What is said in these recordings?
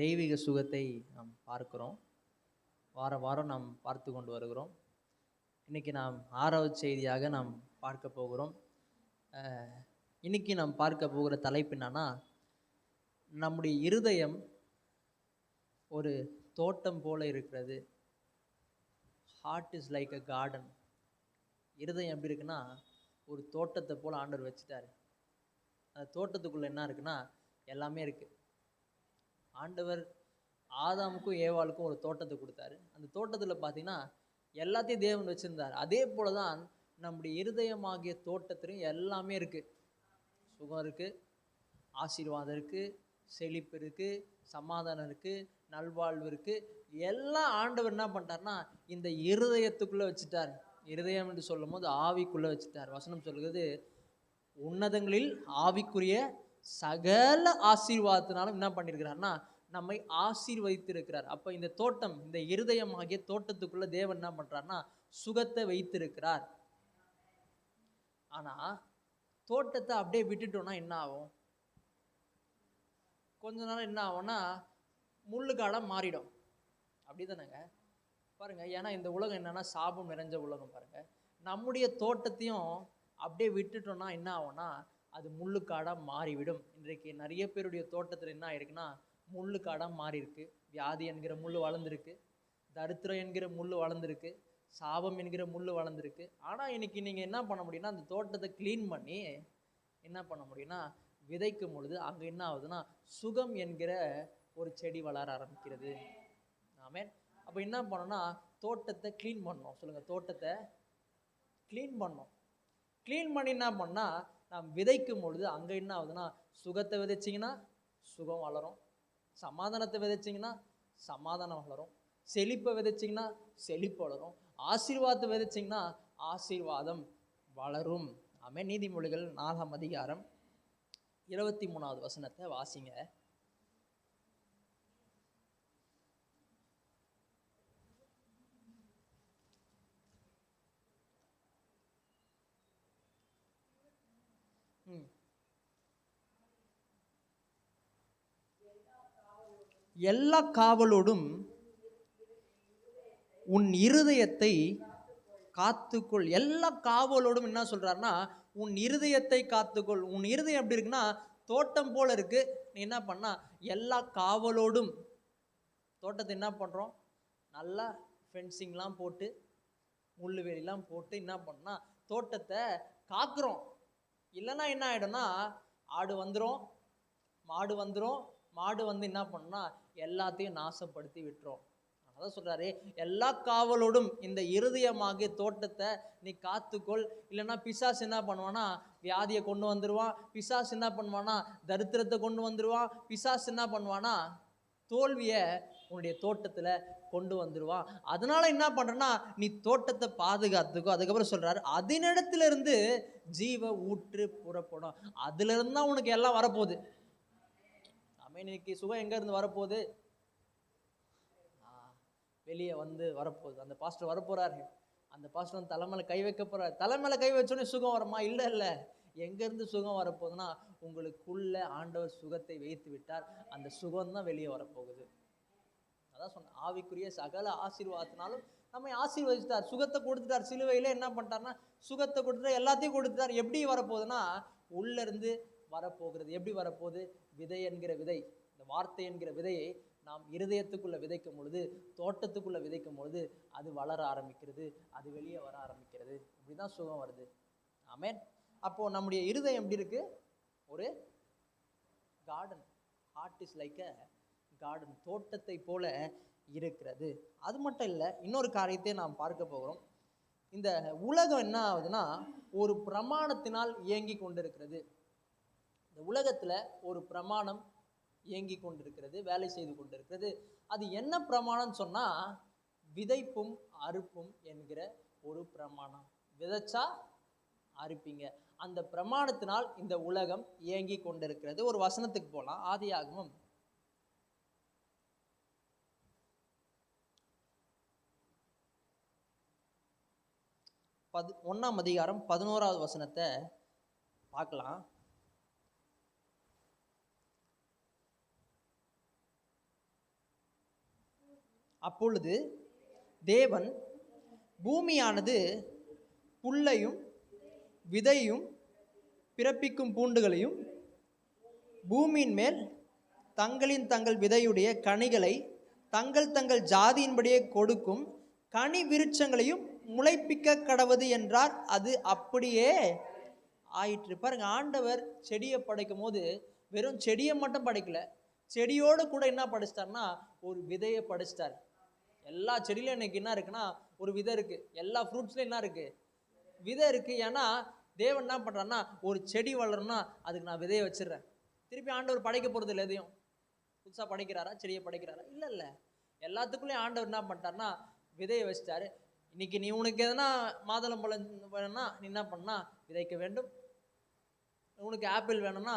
தெய்வீக சுகத்தை நாம் பார்க்கிறோம். வாரம் வாரம் நாம் பார்த்து கொண்டு வருகிறோம். இன்னைக்கு நாம் 6வது செய்தியாக நாம் பார்க்க போகிறோம். இன்னைக்கு நாம் பார்க்க போகிற தலைப்பு என்னன்னா, நம்முடைய இருதயம் ஒரு தோட்டம் போல இருக்கிறது. Heart is like a garden. இருதயம் எப்படி இருக்குன்னா, ஒரு தோட்டத்தை போல ஆண்டவர் வச்சுட்டாரு. அந்த தோட்டத்துக்குள்ள என்ன இருக்குன்னா, எல்லாமே இருக்கு. ஆண்டவர் ஆதாமுக்கும் ஏவாளுக்கும் ஒரு தோட்டத்தை கொடுத்தாரு. அந்த தோட்டத்தில் பார்த்தீங்கன்னா எல்லாத்தையும் தேவன் வச்சிருந்தார். அதே போல தான் நம்முடைய இருதயமாகிய தோட்டத்திலும் எல்லாமே இருக்கு. சுகம் இருக்கு, ஆசீர்வாதம் இருக்கு, செழிப்பு இருக்கு, சமாதானம் இருக்கு, நல்வாழ்வு இருக்கு. எல்லாம் ஆண்டவர் என்ன பண்ணிட்டார்னா இந்த இருதயத்துக்குள்ள வச்சுட்டார். இருதயம் என்று சொல்லும் போது ஆவிக்குள்ள வச்சுட்டார். வசனம் சொல்லுகிறது, உன்னதங்களில் ஆவிக்குரிய சகல ஆசீர்வாதத்தினாலும் என்ன பண்ணியிருக்கிறார்னா நம்மை ஆசீர்வதித்திருக்கிறார். அப்ப இந்த தோட்டம், இந்த இருதயம் ஆகிய தோட்டத்துக்குள்ள தேவன் என்ன பண்றாருன்னா சுகத்தை வைத்திருக்கிறார். ஆனா தோட்டத்தை அப்படியே விட்டுட்டோம்னா என்ன ஆகும்? கொஞ்ச நாள் என்ன ஆகும்னா முள்ளுக்காடாக மாறிடும். அப்படிதானேங்க? பாருங்க, ஏன்னா இந்த உலகம் என்னன்னா சாபம் நிறைஞ்ச உலகம். பாருங்க, நம்முடைய தோட்டத்தையும் அப்படியே விட்டுட்டோம்னா என்ன ஆகும்னா அது முள்ளுக்காடாக மாறிவிடும். இன்றைக்கு நிறைய பேருடைய தோட்டத்தில் என்ன ஆயிருக்குன்னா முள்ளுக்காடாக மாறி இருக்கு. வியாதி என்கிற முள் வளர்ந்துருக்கு, தரித்திரம் என்கிற முள் வளர்ந்துருக்கு, சாபம் என்கிற முள் வளர்ந்துருக்கு. ஆனால் இன்னைக்கு நீங்கள் என்ன பண்ண முடியும்னா அந்த தோட்டத்தை க்ளீன் பண்ணி என்ன பண்ண முடியும்னா விதைக்கும் பொழுது அங்கே என்ன ஆகுதுன்னா சுகம் என்கிற ஒரு செடி வளர ஆரம்பிக்கிறது. ஆமென். அப்போ என்ன பண்ணோம்னா தோட்டத்தை க்ளீன் பண்ணோம். சொல்லுங்க, தோட்டத்தை க்ளீன் பண்ணோம். க்ளீன் பண்ணி என்ன பண்ணால் நாம் விதைக்கும் பொழுது அங்கே என்ன ஆகுதுன்னா சுகத்தை விதைச்சிங்கன்னா சுகம் வளரும், சமாதானத்தை விதைச்சிங்கன்னா சமாதானம் வளரும், செழிப்பை விதைச்சிங்கன்னா செழிப்பு வளரும், ஆசீர்வாதத்தை விதைச்சிங்கன்னா ஆசீர்வாதம் வளரும். ஆமென். நீதிமொழிகள் 4ஆம் அதிகாரம் 23வது வசனத்தை வாசிங்க. எல்லா காவலோடும் உன் இருதயத்தை காத்துக்கொள். எல்லா காவலோடும் என்ன சொல்றாருன்னா உன் இருதயத்தை காத்துக்கொள். உன் இருதயம் எப்படி இருக்குன்னா தோட்டம் போல இருக்கு. நீ என்ன பண்ணா எல்லா காவலோடும், தோட்டத்தை என்ன பண்றோம், நல்லா ஃபென்சிங்லாம் போட்டு முள்ளு வேலிலாம் போட்டு என்ன பண்ணா தோட்டத்தை காக்குறோம். இல்லைன்னா என்ன ஆயிடும்னா ஆடு வந்துடும், மாடு வந்துடும். மாடு வந்து என்ன பண்ணா எல்லாத்தையும் நாசப்படுத்தி விட்டுரும். அதான் சொல்றாரு, எல்லா காவலோடும் இந்த இருதயமாகிய தோட்டத்தை நீ காத்துக்கொள். இல்லைன்னா பிசாசு என்ன பண்ணுவானா வியாதியை கொண்டு வந்துடுவான், பிசாசு என்ன பண்ணுவானா தரித்திரத்தை கொண்டு வந்துடுவான், பிசாசு என்ன பண்ணுவானா தோல்வியை உன்னுடைய தோட்டத்துல கொண்டு வந்துடுவான். அதனால என்ன பண்றனா நீ தோட்டத்தை பாதுகாத்துக்கோ. அதுக்கப்புறம் சொல்றாரு, அதனிடத்துல இருந்து ஜீவ ஊற்று புறப்படும். அதுல இருந்து தான் உனக்கு எல்லாம் வரப்போகுது. இன்னைக்கு சுகம் எங்க இருந்து வரப்போகுது? வெளியே வந்து வரப்போகுது. அந்த பாஸ்டர் வரப்போறாரு, அந்த பாஸ்டர் வந்து தலைமையில கை வைக்க போறாரு. தலைமையில கை வச்சோடனே சுகம் வருமா? இல்லை இல்லை. எங்க இருந்து சுகம் வரப்போகுதுன்னா உங்களுக்குள்ள ஆண்டவர் சுகத்தை வைத்து விட்டார். அந்த சுகம் தான் வெளியே வரப்போகுது. அதான் சொன்ன, ஆவிக்குரிய சகல ஆசீர்வாதத்தினாலும் நம்மை ஆசீர்வதித்தார், சுகத்தை கொடுத்துட்டார். சிலுவையில என்ன பண்ணிட்டார்னா சுகத்தை கொடுத்துட்டார், எல்லாத்தையும் கொடுத்துட்டார். எப்படி வரப்போகுதுன்னா உள்ள இருந்து வரப்போகிறது. எப்படி வரப்போகுது? விதை என்கிற விதை, இந்த வார்த்தை என்கிற விதையை நாம் இருதயத்துக்குள்ள விதைக்கும் பொழுது, தோட்டத்துக்குள்ள விதைக்கும் பொழுது அது வளர ஆரம்பிக்கிறது, அது வெளியே வர ஆரம்பிக்கிறது. இப்படிதான் சுகம் வருது. ஆமென். அப்போ நம்முடைய இருதயம் எப்படி இருக்கு? ஒரு garden. Heart is like a garden, தோட்டத்தை போல இருக்கிறது. அது மட்டும் இல்லை, இன்னொரு காரியத்தை நாம் பார்க்க போகிறோம். இந்த உலகம் என்ன ஆகுதுன்னா ஒரு பிரமாணத்தினால் இயங்கி கொண்டிருக்கிறது. இந்த உலகத்துல ஒரு பிரமாணம் இயங்கி கொண்டிருக்கிறது, வேலை செய்து கொண்டிருக்கிறது. அது என்ன பிரமாணம் சொன்னா விதைப்பும் அறுப்பும் என்கிற ஒரு பிரமாணம். விதைச்சா அறுப்பீங்க. அந்த பிரமாணத்தினால் இந்த உலகம் இயங்கி கொண்டிருக்கிறது. ஒரு வசனத்துக்கு போலாம். ஆதியாகமம் 1ஆம் அதிகாரம் 11வது வசனத்தை பார்க்கலாம். அப்பொழுது தேவன் பூமியானது புல்லையும் விதையும் பிறப்பிக்கும் பூண்டுகளையும் பூமியின் மேல் தங்கள் விதையுடைய கனிகளை தங்கள் ஜாதியின்படியே கொடுக்கும் கனி விருட்சங்களையும் முளைப்பிக்க கடவது என்றார். அது அப்படியே ஆயிற்று. பாருங்க, ஆண்டவர் செடியை படைக்கும் போது வெறும் செடியை மட்டும் படைக்கல, செடியோடு கூட என்ன படைச்சிட்டார்னா ஒரு விதையை படைச்சிட்டார். எல்லா செடியிலும் இன்னைக்கு என்ன இருக்குன்னா ஒரு விதை இருக்கு, எல்லா ஃப்ரூட்ஸ்லையும் என்ன இருக்கு, விதை இருக்கு. ஏன்னா தேவன் என்ன பண்றாருன்னா ஒரு செடி வளரணும்னா அதுக்கு நான் விதையை வச்சிடுறேன். திருப்பி ஆண்டவர் படைக்க போறது இல்லை, எதையும் புதுசா படைக்கிறாரா, செடியை படைக்கிறாரா? இல்ல, எல்லாத்துக்குள்ளேயும் ஆண்டவர் என்ன பண்ணிட்டாருன்னா விதையை வச்சிட்டாரு. இன்னைக்கு நீ உனக்கு எதனா மாதுளம்பழம் வேணும்னா நீ என்ன பண்ணா விதைக்க வேண்டும், உனக்கு ஆப்பிள் வேணும்னா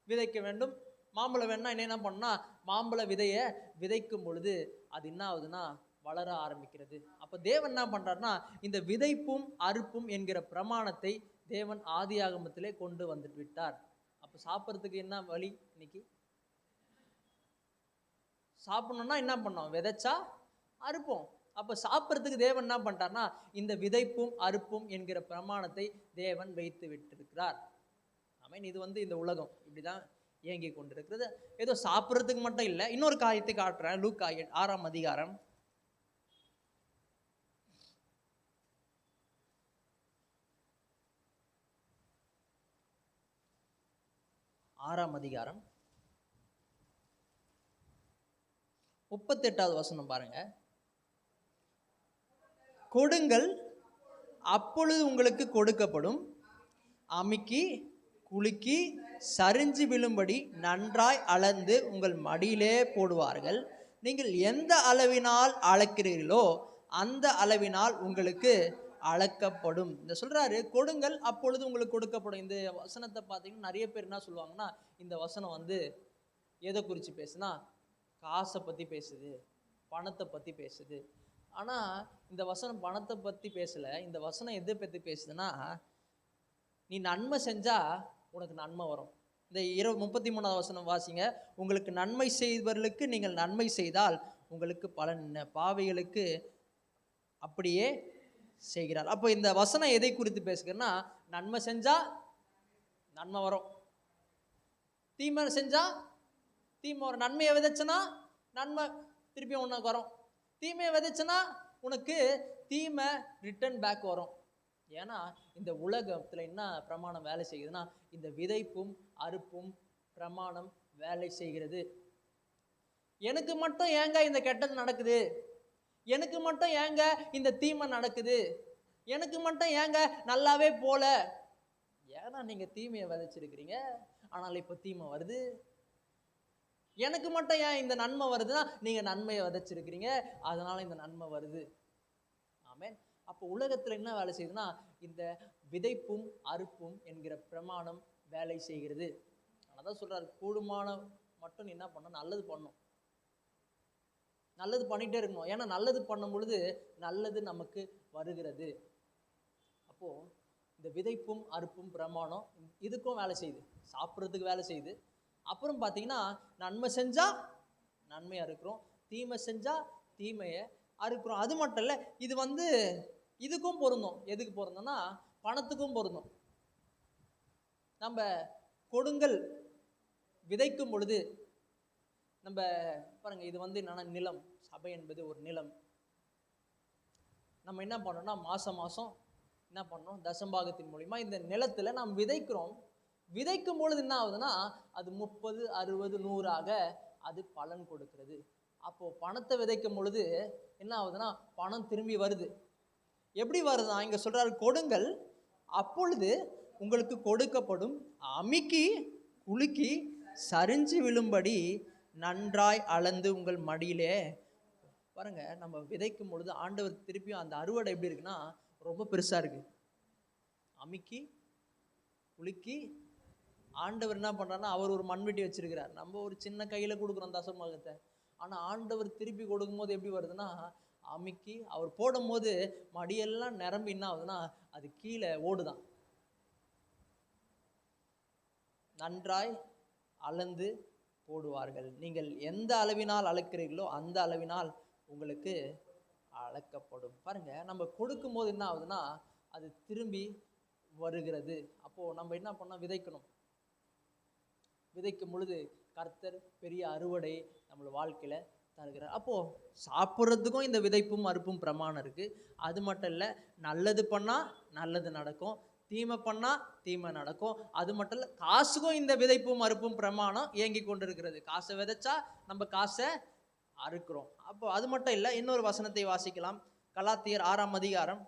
விதைக்க வேண்டும், மாம்பழம் வேணும்னா என்ன பண்ணா மாம்பழ விதையை விதைக்கும் பொழுது அது என்ன ஆகுதுன்னா வளர ஆரம்பிக்கிறது. அப்ப தேவன் என்ன பண்றாருன்னா இந்த விதைப்பும் அறுப்பும் என்கிற பிரமாணத்தை தேவன் ஆதியாகமத்திலே கொண்டு வந்துட்டு விட்டார். அப்ப சாப்பிட்றதுக்கு என்ன வழி? இன்னைக்கு சாப்பிடணும்னா என்ன பண்ணோம்? விதைச்சா அறுப்போம். அப்ப சாப்பிட்றதுக்கு தேவன் என்ன பண்ணிட்டார்னா இந்த விதைப்பும் அறுப்பும் என்கிற பிரமாணத்தை தேவன் வைத்து விட்டிருக்கிறார். ஆமென். இது இந்த உலகம் இப்படிதான் இயங்கி கொண்டிருக்கிறது. ஏதோ சாப்பிட்றதுக்கு மட்டும் இல்லை, இன்னொரு காரியத்தை காட்டுறேன். லூக்கா 6ஆம் அதிகாரம் 38வது வசனம் பாருங்க. கொடுங்கள் அப்பொழுது உங்களுக்கு கொடுக்கப்படும், அமுக்கி குலுக்கி சரிஞ்சு விழும்படி நன்றாய் அளந்து உங்கள் மடியிலே போடுவார்கள். நீங்கள் எந்த அளவினால் அளக்கிறீர்களோ அந்த அளவினால் உங்களுக்கு அளக்கப்படும். இந்த சொல்றாரு கொடுங்கள் அப்பொழுது உங்களுக்கு கொடுக்கப்படும். இந்த வசனத்தை பார்த்தீங்கன்னா நிறைய பேர் என்ன சொல்லுவாங்கன்னா இந்த வசனம் எதை குறித்து பேசுனா காசை பற்றி பேசுது, பணத்தை பற்றி பேசுது. ஆனால் இந்த வசனம் பணத்தை பற்றி பேசலை. இந்த வசனம் எதை பற்றி பேசுதுன்னா நீ நன்மை செஞ்சா உனக்கு நன்மை வரும். இந்த 33வது வசனம் வாசிங்க. உங்களுக்கு நன்மை செய்பவர்களுக்கு நீங்கள் நன்மை செய்தால் உங்களுக்கு பலன், பாவிகளுக்கு அப்படியே செய்கிறார். அப்போ இந்த வசனம் எதை குறித்து பேசுகிறேன்னா நன்மை செஞ்சா நன்மை வரும், தீமை செஞ்சா தீமை வரும். நன்மையை விதைச்சனா நன்மை திருப்பி உனக்கு வரும், தீமையை விதைச்சனா உனக்கு தீமை ரிட்டர்ன் பேக் வரும். ஏன்னா இந்த உலகத்தில் என்ன பிரமாணம் வேலை செய்யுதுன்னா இந்த விதைப்பும் அறுப்பும் பிரமாணம் வேலை செய்கிறது. எனக்கு மட்டும் ஏங்க இந்த கெட்டது நடக்குது, எனக்கு மட்டும் ஏங்க இந்த தீமை நடக்குது, எனக்கு மட்டும் ஏங்க நல்லாவே போல. ஏன்னா நீங்க தீமையை விதைச்சிருக்கிறீங்க, ஆனால் இப்போ தீமை வருது. எனக்கு மட்டும் ஏன் இந்த நன்மை வருதுன்னா நீங்க நன்மையை விதைச்சிருக்கிறீங்க, அதனால இந்த நன்மை வருது. ஆமென். அப்போ உலகத்தில் என்ன வேலை செய்யுதுன்னா இந்த விதைப்பும் அறுப்பும் என்கிற பிரமாணம் வேலை செய்கிறது. அதான் சொல்றாரு கூடுமான மட்டும் நீ என்ன பண்ணணும், நல்லது பண்ணணும், நல்லது பண்ணிட்டே இருக்கணும். ஏன்னா நல்லது பண்ணும் பொழுது நல்லது நமக்கு வருகிறது. அப்போ இந்த விதைப்பும் அறுப்பும் பிரமாணம் இதுக்கும் வேலை செய்யுது, சாப்பிட்றதுக்கு வேலை செய்யுது. அப்புறம் பார்த்தீங்கன்னா நன்மை செஞ்சா நன்மையா இருக்கிறோம், தீமை செஞ்சா தீமையை அறுக்கிறோம். அது மட்டும் இல்லை, இது இதுக்கும் பொருந்தும். எதுக்கு பொருந்தோம்னா பணத்துக்கும் பொருந்தும். நம்ம கொடுங்கள் விதைக்கும் பொழுது நம்ம பாருங்க, இது என்னன்னா நிலம், சபை என்பது ஒரு நிலம். நம்ம என்ன பண்ணோம்னா மாசம் என்ன பண்ணோம், தசம்பாகத்தின் மூலியமா இந்த நிலத்துல நாம் விதைக்கிறோம். விதைக்கும் பொழுது என்ன ஆகுதுன்னா அது 30, 60, 100ஆக அது பலன் கொடுக்கிறது. அப்போ பணத்தை விதைக்கும் பொழுது என்ன ஆகுதுன்னா பணம் திரும்பி வருது. எப்படி வருதா? இங்க சொல்றாரு கொடுங்கள் அப்பொழுது உங்களுக்கு கொடுக்கப்படும், அமுக்கி குலுக்கி சரிஞ்சு விழும்படி நன்றாய் அளந்து உங்கள் மடியிலே. பாருங்க, நம்ம விதைக்கும் பொழுது ஆண்டவர் திருப்பியும் அந்த அறுவடை எப்படி இருக்குன்னா ரொம்ப பெருசா இருக்கு. அமுக்கி குலுக்கி ஆண்டவர் என்ன பண்றாருன்னா அவர் ஒரு மண்வெட்டி வச்சிருக்கிறார், நம்ம ஒரு சின்ன கையில கொடுக்குறோம் தசமபாகத்தை. ஆனா ஆண்டவர் திருப்பி கொடுக்கும் போது எப்படி வருதுன்னா அமுக்கி அவர் போடும் போது மடியெல்லாம் நிரம்பி என்ன ஆகுதுன்னா அது கீழே ஓடுதான். நன்றாய் அளந்து போடுவார்கள். நீங்கள் எந்த அளவினால் அளக்கிறீர்களோ அந்த அளவினால் உங்களுக்கு அளக்கப்படும். பாருங்க, நம்ம கொடுக்கும் போது என்ன ஆகுதுன்னா அது திரும்பி வருகிறது. அப்போ நம்ம என்ன பண்ணோம், விதைக்கணும். விதைக்கும் பொழுது கர்த்தர் பெரிய அறுவடை நம்ம வாழ்க்கையில தருகிறார். அப்போ சாப்பிட்றதுக்கும் இந்த விதைப்பும் அறுப்பும் பிரமாணம் இருக்கு. அது மட்டும் இல்லை, நல்லது பண்ணா நல்லது நடக்கும், தீமை பண்ணா தீமை நடக்கும். அது மட்டும் இல்லை, காசுக்கும் இந்த விதைப்பும் அறுப்பும் பிரமாணம் இயங்கி கொண்டிருக்கிறது. காசை விதைச்சா நம்ம காசை அறுக்கிறோம். அப்போ அது மட்டும் இல்லை, இன்னொரு வசனத்தை வாசிக்கலாம். கலாத்தியர் 6ஆம் அதிகாரம்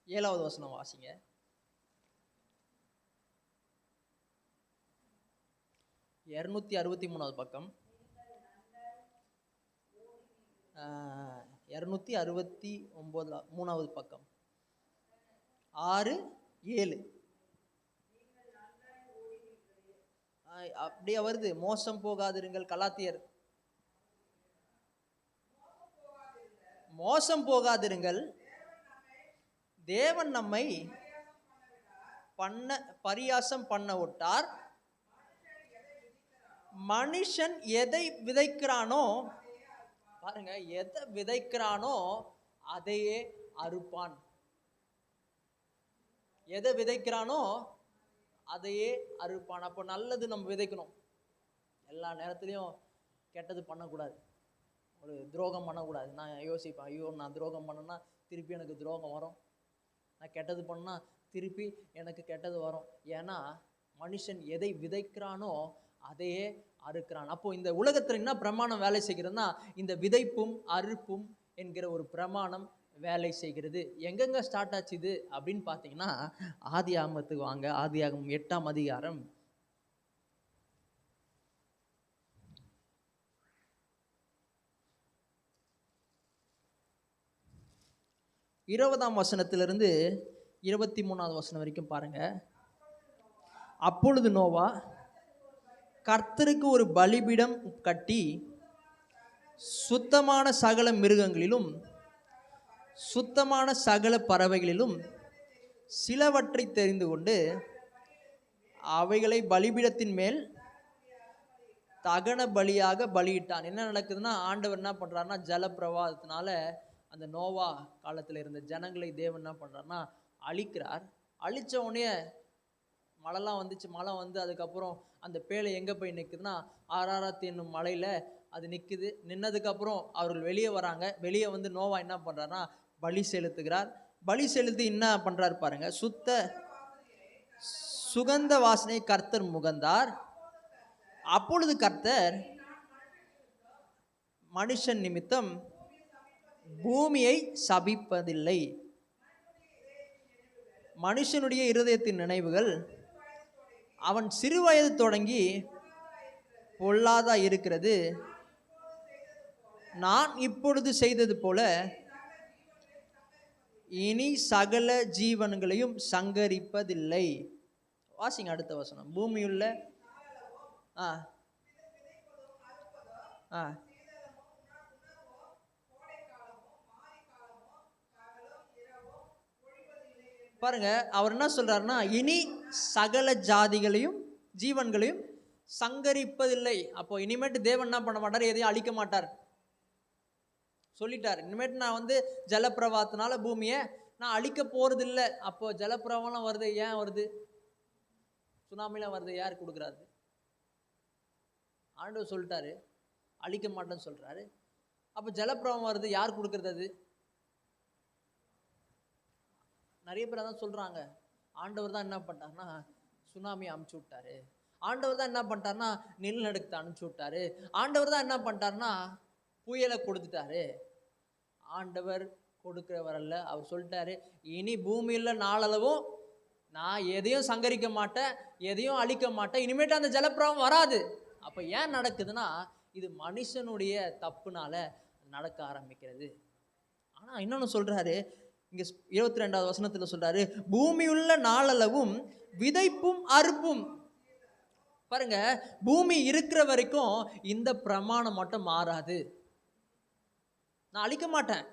7வது வசனம் வாசிங்க. 263வது பக்கம், 269 பக்கம், 6:7 அப்படியே வருது. மோசம் போகாதிருங்கள். கலாத்தியர், மோசம் போகாதிருங்கள், தேவன் நம்மை பரியாசம் பண்ண விட்டார். மனுஷன் எதை விதைக்கிறானோ, பாருங்க, எதை விதைக்கிறானோ அதையே அறுப்பான். எதை விதைக்கிறானோ அதையே அறுப்பான். அப்போ நல்லது நம்ம விதைக்கணும். எல்லா நேரத்துலையும் கெட்டது பண்ணக்கூடாது, ஒரு துரோகம் பண்ணக்கூடாது. நான் யோசிப்பேன், ஐயோ நான் துரோகம் பண்ணேன்னா திருப்பி எனக்கு துரோகம் வரும், நான் கெட்டது பண்ணால் திருப்பி எனக்கு கெட்டது வரும். ஏன்னா மனுஷன் எதை விதைக்கிறானோ அதையே அறுக்கிறான். அப்போ இந்த உலகத்தில் என்ன பிரமாணம் வேலை செய்கிறதுனா, இந்த விதைப்பும் அறுப்பும் என்கிற ஒரு பிரமாணம் வேலை செய்கிறது. எங்கெங்க ஸ்டார்ட் ஆச்சு இது அப்படின்னு பார்த்தீங்கன்னா, ஆதியாகமத்துக்கு வாங்க. ஆதியாகமம் 8ஆம் அதிகாரம் 20ஆம் வசனத்திலிருந்து 23வது வசனம் வரைக்கும் பாருங்க. அப்பொழுது நோவா கர்த்தருக்கு ஒரு பலிபீடம் கட்டி சுத்தமான சகல மிருகங்களிலும் சுத்தமான சகல பறவைகளிலும் சிலவற்றை தெரிந்து கொண்டு அவைகளை பலிபீடத்தின் மேல் தகன பலியாக பலியிட்டான். என்ன நடக்குதுன்னா, ஆண்டவர் என்ன பண்றாருன்னா, ஜலப்பிரவாகத்தினால அந்த நோவா காலத்தில் இருந்த ஜனங்களை தேவன் என்ன பண்ணுறாருன்னா அழிக்கிறார். அழித்த உடனே மழைலாம் வந்துச்சு. மழை வந்து அதுக்கப்புறம் அந்த பேழை எங்கே போய் நிற்குதுன்னா, ஆராராத் என்னும் மலையில் அது நிற்குது. நின்னதுக்கப்புறம் அவர்கள் வெளியே வராங்க. வெளியே வந்து நோவா என்ன பண்ணுறாருன்னா பலி செலுத்துகிறார். பலி செலுத்தி என்ன பண்ணுறாரு பாருங்க, சுகந்த வாசனை கர்த்தர் முகந்தார். அப்பொழுது கர்த்தர் மனுஷன் நிமித்தம் பூமியை சபிப்பதில்லை. மனுஷனுடைய இருதயத்தின் நினைவுகள் அவன் சிறு வயது தொடங்கி பொல்லாதா இருக்கிறது. நான் இப்பொழுது செய்தது போல இனி சகல ஜீவன்களையும் சங்கரிப்பதில்லை. வாசிங்க அடுத்த வசனம். பூமியுள்ள பாருங்க, அவர் என்ன சொல்றாருன்னா, இனி சகல ஜாதிகளையும் ஜீவன்களையும் சங்கரிப்பதில்லை. அப்போ இனிமேட்டு தேவன் என்ன பண்ண மாட்டார், எதையும் அழிக்க மாட்டார் சொல்லிட்டார். இனிமேட்டு நான் வந்து ஜலப்பிரவாகத்தினால பூமியை நான் அழிக்க போறது இல்லை. அப்போ ஜலப்பிரவாகம் வருது, ஏன் வருது? சுனாமிலாம் வருது, யார் கொடுக்குறாரு? ஆண்டவர் சொல்லிட்டாரு அழிக்க மாட்டேன்னு சொல்றாரு. அப்போ ஜலப்பிரவாகம் வருது, யார் கொடுக்கறது? அது நிறைய பேர் அதான் சொல்றாங்க. ஆண்டவர் தான் என்ன பண்ணிட்டாருன்னா சுனாமி அனுப்பிச்சு விட்டாரு, ஆண்டவர் தான் என்ன பண்ணிட்டாருன்னா நிலநடுக்கத்தை அனுப்பிச்சு விட்டாரு, ஆண்டவர் தான் என்ன பண்ணிட்டாருன்னா புயலை கொடுத்துட்டாரு. ஆண்டவர் கொடுக்கிறவர் அல்ல. அவர் சொல்லிட்டாரு, இனி பூமியில் நாளளவும் நான் எதையும் சங்கரிக்க மாட்டேன், எதையும் அழிக்க மாட்டேன், இனிமேட்டு அந்த ஜலப்பிரவாகம் வராது. அப்போ ஏன் நடக்குதுன்னா, இது மனுஷனுடைய தப்புனால நடக்க ஆரம்பிக்கிறது. ஆனால் இன்னொன்று சொல்றாரு இங்க 22வது வசனத்தில் சொல்றாரு, பூமியுள்ள நாளளவும் விதைப்பும் அறுப்பும். பாருங்க, பூமி இருக்கிற வரைக்கும் இந்த பிரமாணம் மட்டும் மாறாது. நான் அழிக்க மாட்டேன்,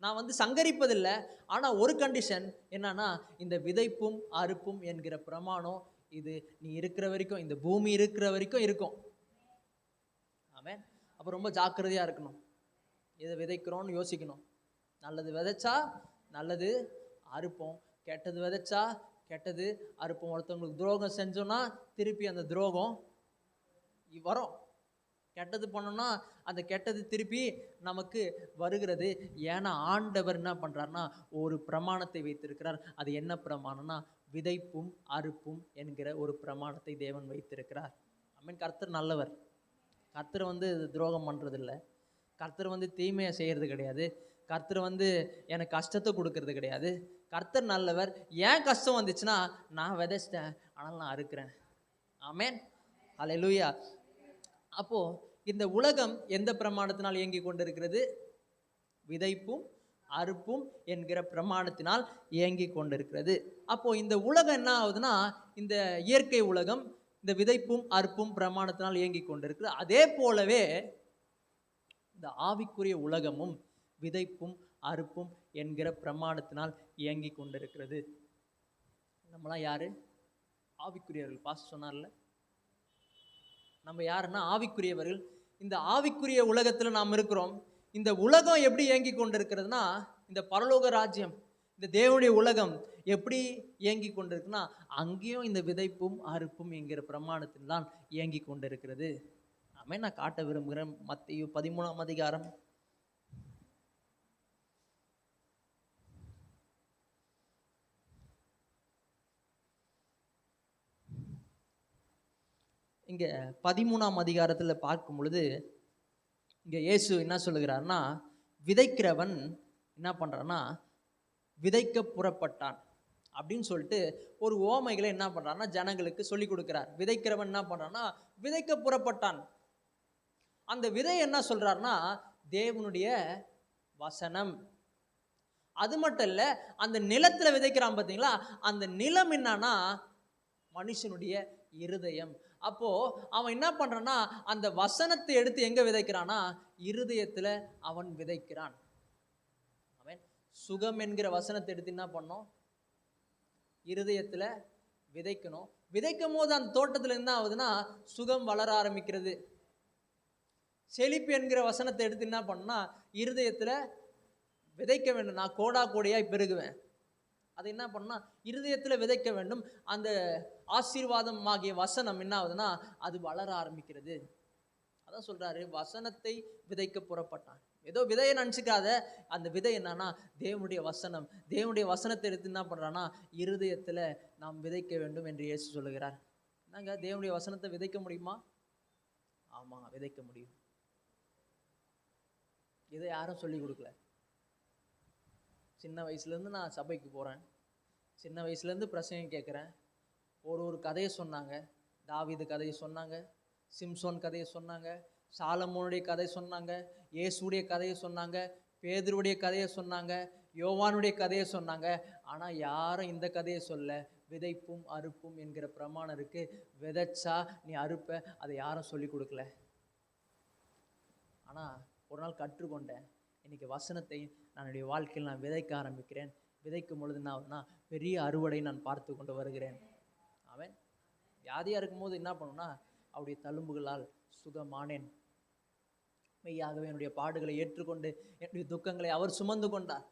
நான் சங்கரிப்பதில்லை. ஆனால் ஒரு கண்டிஷன் என்னன்னா, இந்த விதைப்பும் அறுப்பும் என்கிற பிரமாணம் இது நீ இருக்கிற வரைக்கும், இந்த பூமி இருக்கிற வரைக்கும் இருக்கும். ஆமென். அப்போ ரொம்ப ஜாக்கிரதையாக இருக்கணும். எதை விதைக்கிறோன்னு யோசிக்கணும். நல்லது விதைச்சா நல்லது அறுப்போம், கெட்டது விதைச்சா கெட்டது அறுப்போம். ஒருத்தவங்களுக்கு துரோகம் செஞ்சோன்னா திருப்பி அந்த துரோகம் வரும். கெட்டது பண்ணோம்னா அந்த கெட்டது திருப்பி நமக்கு வருகிறது. ஏன்னா ஆண்டவர் என்ன பண்றாருன்னா ஒரு பிரமாணத்தை வைத்திருக்கிறார். அது என்ன பிரமாணம்னா, விதைப்பும் அறுப்பும் என்கிற ஒரு பிரமாணத்தை தேவன் வைத்திருக்கிறார். ஆமென். கர்த்தர் நல்லவர். கர்த்தர் துரோகம் பண்றது இல்லை. கர்த்தர் தீமையை செய்யறது கிடையாது. கர்த்தர் எனக்கு கஷ்டத்தை கொடுக்கறது கிடையாது. கர்த்தர் நல்லவர். ஏன் கஷ்டம் வந்துச்சுன்னா, நான் விதைச்சிட்டேன், ஆனால் நான் அறுக்கிறேன். ஆமென். ஹல்லேலூயா. அப்போ இந்த உலகம் எந்த பிரமாணத்தினால் இயங்கி கொண்டிருக்கிறது? விதைப்பும் அறுப்பும் என்கிற பிரமாணத்தினால் இயங்கி கொண்டிருக்கிறது. அப்போ இந்த உலகம் என்ன ஆகுதுன்னா, இந்த இயற்கை உலகம் இந்த விதைப்பும் அறுப்பும் பிரமாணத்தினால் இயங்கி கொண்டிருக்கிறது. அதே போலவே இந்த ஆவிக்குரிய உலகமும் விதைப்பும் அறுப்பும் என்கிற பிரமாணத்தினால் இயங்கி கொண்டிருக்கிறது. நம்மளாம் யாரு? ஆவிக்குரியவர்கள். பாஸ்டர் சொன்னார்ல, நம்ம யாருன்னா ஆவிக்குரியவர்கள். இந்த ஆவிக்குரிய உலகத்தில் நாம் இருக்கிறோம். இந்த உலகம் எப்படி இயங்கி கொண்டிருக்கிறதுனா, இந்த பரலோக ராஜ்யம், இந்த தேவனுடைய உலகம் எப்படி இயங்கி கொண்டிருக்குன்னா, அங்கேயும் இந்த விதைப்பும் அறுப்பும் என்கிற பிரமாணத்தில் தான் இயங்கி கொண்டிருக்கிறது. ஆமென். நான் காட்ட விரும்புகிறேன். மத்தேயு 13ஆம் அதிகாரம் இங்கே 13ஆம் அதிகாரத்தில் பார்க்கும் பொழுது இங்கே இயேசு என்ன சொல்லுகிறார்னா, விதைக்கிறவன் என்ன பண்ணுறான்னா விதைக்க புறப்பட்டான் அப்படின்னு சொல்லிட்டு ஒரு ஓமைகளை என்ன பண்ணுறான்னா ஜனங்களுக்கு சொல்லி கொடுக்குறார். விதைக்கிறவன் என்ன பண்ணுறான்னா விதைக்க புறப்பட்டான். அந்த விதை என்ன சொல்றாருன்னா தேவனுடைய வசனம். அது மட்டும் இல்லை, அந்த நிலத்தில் விதைக்கிறான் பார்த்தீங்களா, அந்த நிலம் என்னன்னா மனுஷனுடைய இருதயம். அப்போ அவன் என்ன பண்றான்னா அந்த வசனத்தை எடுத்து எங்க விதைக்கிறானா, இருதயத்துல அவன் விதைக்கிறான். அவன் சுகம் என்கிற வசனத்தை எடுத்து என்ன பண்ணோம், இருதயத்துல விதைக்கணும். விதைக்கும் போது அந்த தோட்டத்துல என்ன ஆகுதுன்னா சுகம் வளர ஆரம்பிக்கிறது. செழிப்பு என்கிற வசனத்தை எடுத்து என்ன பண்ணா, இருதயத்துல விதைக்க வேண்டும். நான் கோடா கோடியாய் பெருகுவேன். அதை என்ன பண்ணா இருதயத்துல விதைக்க வேண்டும். அந்த ஆசீர்வாதம் ஆகிய வசனம் என்ன ஆகுதுன்னா அது வளர ஆரம்பிக்கிறது. அதான் சொல்றாரு, வசனத்தை விதைக்க புறப்பட்டான். ஏதோ விதையை நினைச்சுக்காத, அந்த விதை என்னன்னா தேவனுடைய வசனம். தேவனுடைய வசனத்தை எடுத்து என்ன பண்றான்னா இருதயத்துல நாம் விதைக்க வேண்டும் என்று இயேசு சொல்லுகிறார். என்னங்க, தேவனுடைய வசனத்தை விதைக்க முடியுமா? ஆமா, விதைக்க முடியும். இதை யாரும் சொல்லி கொடுக்கல. சின்ன வயசுலேருந்து நான் சபைக்கு போகிறேன். சின்ன வயசுலேருந்து பிரசங்கம் கேட்குறேன். ஒரு கதையை சொன்னாங்க. தாவீது கதையை சொன்னாங்க, சிம்சோன் கதையை சொன்னாங்க, சாலமோனுடைய கதை சொன்னாங்க, இயேசுடைய கதையை சொன்னாங்க, பேதுருடைய கதையை சொன்னாங்க, யோவானுடைய கதையை சொன்னாங்க. ஆனால் யாரும் இந்த கதையை சொல்ல. விதைப்பும் அறுப்பும் என்கிற பிரமாணம் இருக்குது. விதைச்சா நீ அறுப்ப, அதை யாரும் சொல்லி கொடுக்கல. ஆனால் ஒரு நாள் கற்றுக்கொண்டேன். இன்னைக்கு வசனத்தை என்னுடைய வாழ்க்கையில் நான் விதைக்க ஆரம்பிக்கிறேன். விதைக்கும் பொழுது நான் பெரிய அறுவடை நான் பார்த்து கொண்டு வருகிறேன். அவன் வியாதியாக இருக்கும்போது என்ன பண்ணுன்னா அவருடைய தழும்புகளால் சுகமானேன். மெய்யாகவே என்னுடைய பாடுகளை ஏற்றுக்கொண்டு என்னுடைய துக்கங்களை அவர் சுமந்து கொண்டார்.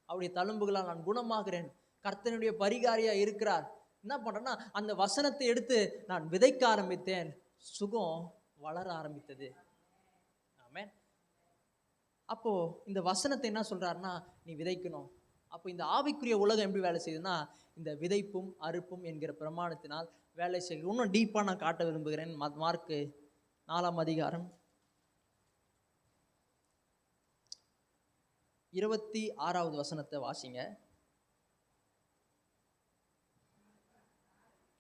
அவருடைய தழும்புகளால் நான் குணமாகிறேன். கர்த்தனுடைய பரிகாரியா இருக்கிறார். என்ன பண்றேன்னா அந்த வசனத்தை எடுத்து நான் விதைக்க ஆரம்பித்தேன். சுகம் வளர ஆரம்பித்தது. ஆமென். அப்போ இந்த வசனத்தை என்ன சொல்றாருன்னா நீ விதைக்கணும். அப்போ இந்த ஆவிக்குரிய உலகம் எப்படி வேலை செய்யுதுன்னா இந்த விதைப்பும் அறுப்பும் என்கிற பிரமாணத்தினால் வேலை செய்யும். இன்னும் டீப்பாக நான் காட்ட விரும்புகிறேன். மார்க்கு 4ஆம் அதிகாரம் 26வது வசனத்தை வாசிங்க.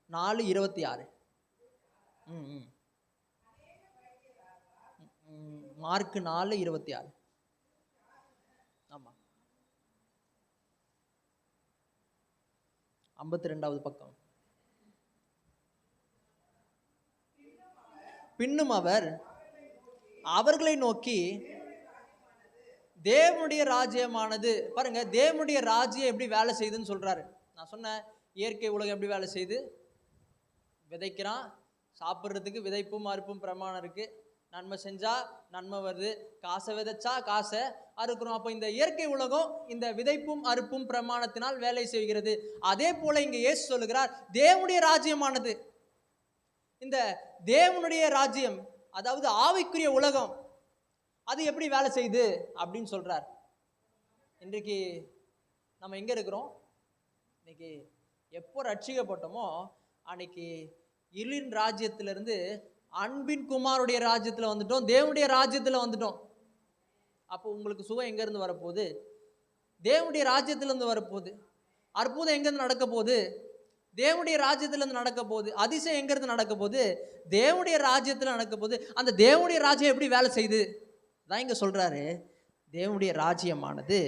4:26. மார்க் 4:26. ஆமா, 52வது பக்கம். பின்னும் அவர் அவர்களை நோக்கி தேவனுடைய ராஜ்யமானது, பாருங்க தேவனுடைய ராஜ்யம் எப்படி வேலை செய்யுதுன்னு சொல்றாரு. நான் சொன்னேன் இயற்கை உலகம் எப்படி வேலை செய்யுது, விதைக்கிறான், சாப்பிட்றதுக்கு விதைப்பும் அறுப்பும் பிரமாணம் இருக்கு. நன்மை செஞ்சா நன்மை வருது, காசை விதைச்சா காசை அறுக்கிறோம். அப்போ இந்த இயற்கை உலகம் இந்த விதைப்பும் அறுப்பும் பிரமாணத்தினால் வேலை செய்கிறது. அதே போல இங்க இயேசு சொல்லுகிறார் தேவனுடைய ராஜ்யமானது, இந்த தேவனுடைய ராஜ்யம் அதாவது ஆவிக்குரிய உலகம் அது எப்படி வேலை செய்யுது அப்படின்னு சொல்றார். இன்றைக்கு நம்ம எங்க இருக்கிறோம்? இன்னைக்கு எப்போ ரட்சிக்கப்பட்டோமோ அன்னைக்கு இருளின் ராஜ்யத்திலிருந்து அன்பின் குமாருடைய ராஜ்யத்துல வந்துட்டோம், தேவனுடைய ராஜ்யத்துல வந்துட்டோம். அப்போ உங்களுக்கு சுகம் எங்க இருந்து வரப்போகுது? தேவனுடைய ராஜ்யத்திலிருந்து வரப்போகுது. அற்புதம் எங்கிருந்து நடக்க போகுது? தேவனுடைய ராஜ்யத்திலிருந்து நடக்க போகுது. அதிசயம் எங்கிருந்து நடக்க போகுது? தேவனுடைய ராஜ்யத்துல நடக்க போகுது. அந்த தேவனுடைய ராஜ்யம் எப்படி வேலை செய்யுது தான் இங்க சொல்றாரு. தேவனுடைய ராஜ்யமானது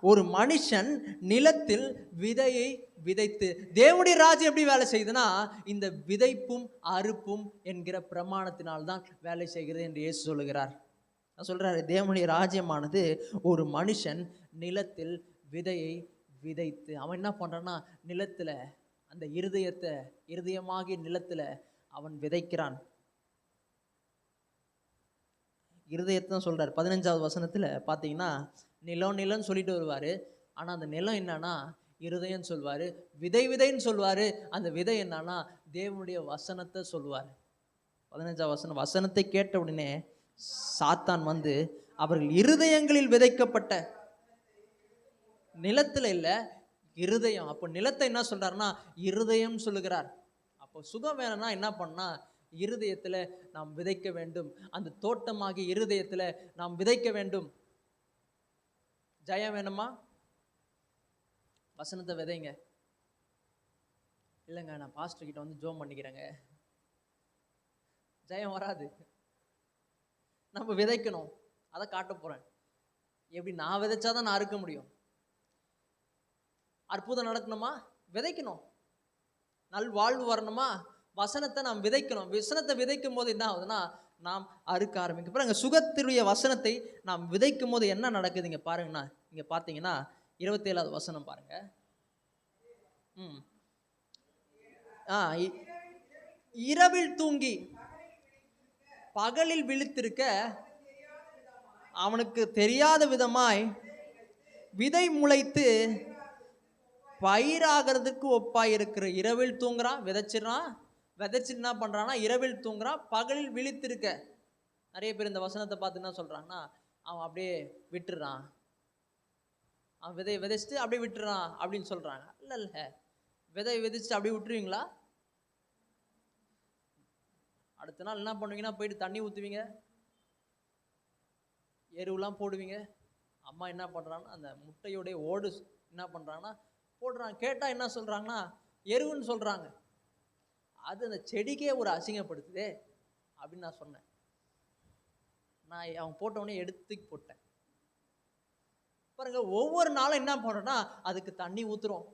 ஒரு மனுஷன் நிலத்தில் விதையை விதைத்து, தேவனுடைய ராஜ்யம் எப்படி வேலை செய்யுதுன்னா இந்த விதைப்பும் அறுப்பும் என்கிற பிரமாணத்தினால்தான் வேலை செய்கிறது என்று இயேசு சொல்லுகிறார். சொல்றாரு தேவனுடைய ராஜ்யமானது ஒரு மனுஷன் நிலத்தில் விதையை விதைத்து, அவன் என்ன பண்றான்னா நிலத்துல அந்த இருதயமாகிய நிலத்துல அவன் விதைக்கிறான். இருதயத்தை சொல்றாரு. 15வது வசனத்துல பாத்தீங்கன்னா நிலம் சொல்லிட்டு வருவாரு. ஆனா அந்த நிலம் என்னன்னா இருதயம் சொல்வாரு. விதைன்னு சொல்வாரு. அந்த விதை என்னன்னா தேவனுடைய வசனத்தை சொல்வாரு. 15வது வசனத்தை கேட்ட உடனே சாத்தான் வந்து அவர்கள் இருதயங்களில் விதைக்கப்பட்ட நிலத்துல இல்ல இருதயம். அப்போ நிலத்தை என்ன சொல்றாருன்னா இருதயம் சொல்லுகிறார். அப்போ சுகம் வேணும்னா என்ன பண்ணா இருதயத்துல நாம் விதைக்க வேண்டும். அந்த தோட்டமாகி இருதயத்துல நாம் விதைக்க வேண்டும். ஜெயம் வேணுமா? வசனத்தை விதைங்க. இல்லைங்க நான் பாஸ்டர் கிட்ட வந்து ஜோம் பண்ணிக்கிறேங்க, ஜெயம் வராது. நம்ம விதைக்கணும். அதை காட்ட போறேன். எப்படி நான் விதைச்சாதான் நான் அறுக்க முடியும். அற்புதம் நடக்கணுமா? விதைக்கணும். நல் வாழ்வு வரணுமா? வசனத்தை நாம் விதைக்கணும். வசனத்தை விதைக்கும் போது என்ன ஆகுதுன்னா நாம் அறுக்க ஆரம்பிக்கும். பாருங்க சுகத்தினுடைய வசனத்தை நாம் விதைக்கும் போது என்ன நடக்குது இங்க பாருங்கண்ணா. இங்க பார்த்தீங்கன்னா 27வது வசனம் பாருங்க. இரவில் தூங்கி பகலில் விழித்திருக்க அவனுக்கு தெரியாத விதமாய் விதை முளைத்து பயிராகிறதுக்கு ஒப்பாய் இருக்கிற. இரவில் தூங்குறான், விதைச்சிடறான், விதைச்சு என்ன பண்றான்னா இரவில் தூங்குறான், பகலில் விழித்திருக்க. நிறைய பேர் இந்த வசனத்தை பார்த்து என்ன சொல்றாங்கன்னா அவன் அப்படியே விட்டுறான், அவன் விதையை விதைச்சிட்டு அப்படியே விட்டுறான் அப்படின்னு சொல்றாங்க. இல்ல விதையை விதைச்சிட்டு அப்படியே விட்டுருவீங்களா? அடுத்த நாள் என்ன பண்ணுவீங்கன்னா போயிட்டு தண்ணி ஊற்றுவீங்க, எருவெல்லாம் போடுவீங்க. அம்மா என்ன பண்றாங்கன்னா அந்த முட்டையோடைய ஓடு என்ன பண்றாங்கன்னா போடுறாங்க. கேட்டா என்ன சொல்றாங்கன்னா எருவுன்னு சொல்றாங்க. அது அந்த செடிக்கே ஒரு அசிங்கப்படுத்துதே அப்படின்னு நான் சொன்னேன். நான் அவன் போட்டவனே எடுத்து போட்டேன். பாருங்க ஒவ்வொரு நாளும் என்ன பண்றோம்னா அதுக்கு தண்ணி ஊத்துறோம்.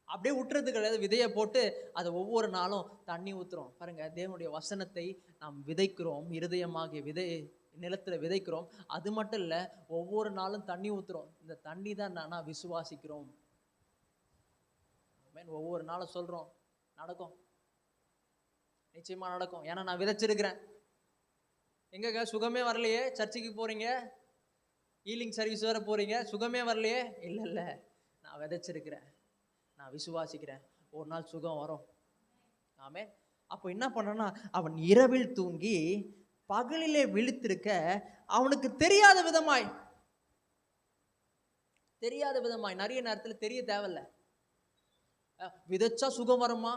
அப்படியே விட்டுறது கிடையாது. விதையை போட்டு அதை ஒவ்வொரு நாளும் தண்ணி ஊத்துறோம். பாருங்க தேவனுடைய வசனத்தை நாம் விதைக்கிறோம், இருதயமாகிய விதை நிலத்துல விதைக்கிறோம். அது மட்டும் இல்ல ஒவ்வொரு நாளும் தண்ணி ஊத்துறோம். இந்த தண்ணி தான் நான் விசுவாசிக்கிறோம். ஒவ்வொரு நாளும் சொல்றோம், நடக்கும், நிச்சயமா நடக்கும். ஏன்னா நான் விதைச்சிருக்கிறேன். எங்க சுகமே வரலையே, சர்ச்சுக்கு போறீங்க, ஹீலிங் சர்வீஸ் வேற போறீங்க, சுகமே வரலையே. இல்ல நான் விதைச்சிருக்கிறேன், நான் விசுவாசிக்கிறேன், ஒரு நாள் சுகம் வரும். ஆமே. அப்போ என்ன பண்றான்னா அவன் இரவில் தூங்கி பகலிலே விழித்திருக்க அவனுக்கு தெரியாத விதமாய் நிறைய நேரத்தில் தெரிய தேவையில்ல. விதைச்சா சுகம் வருமா?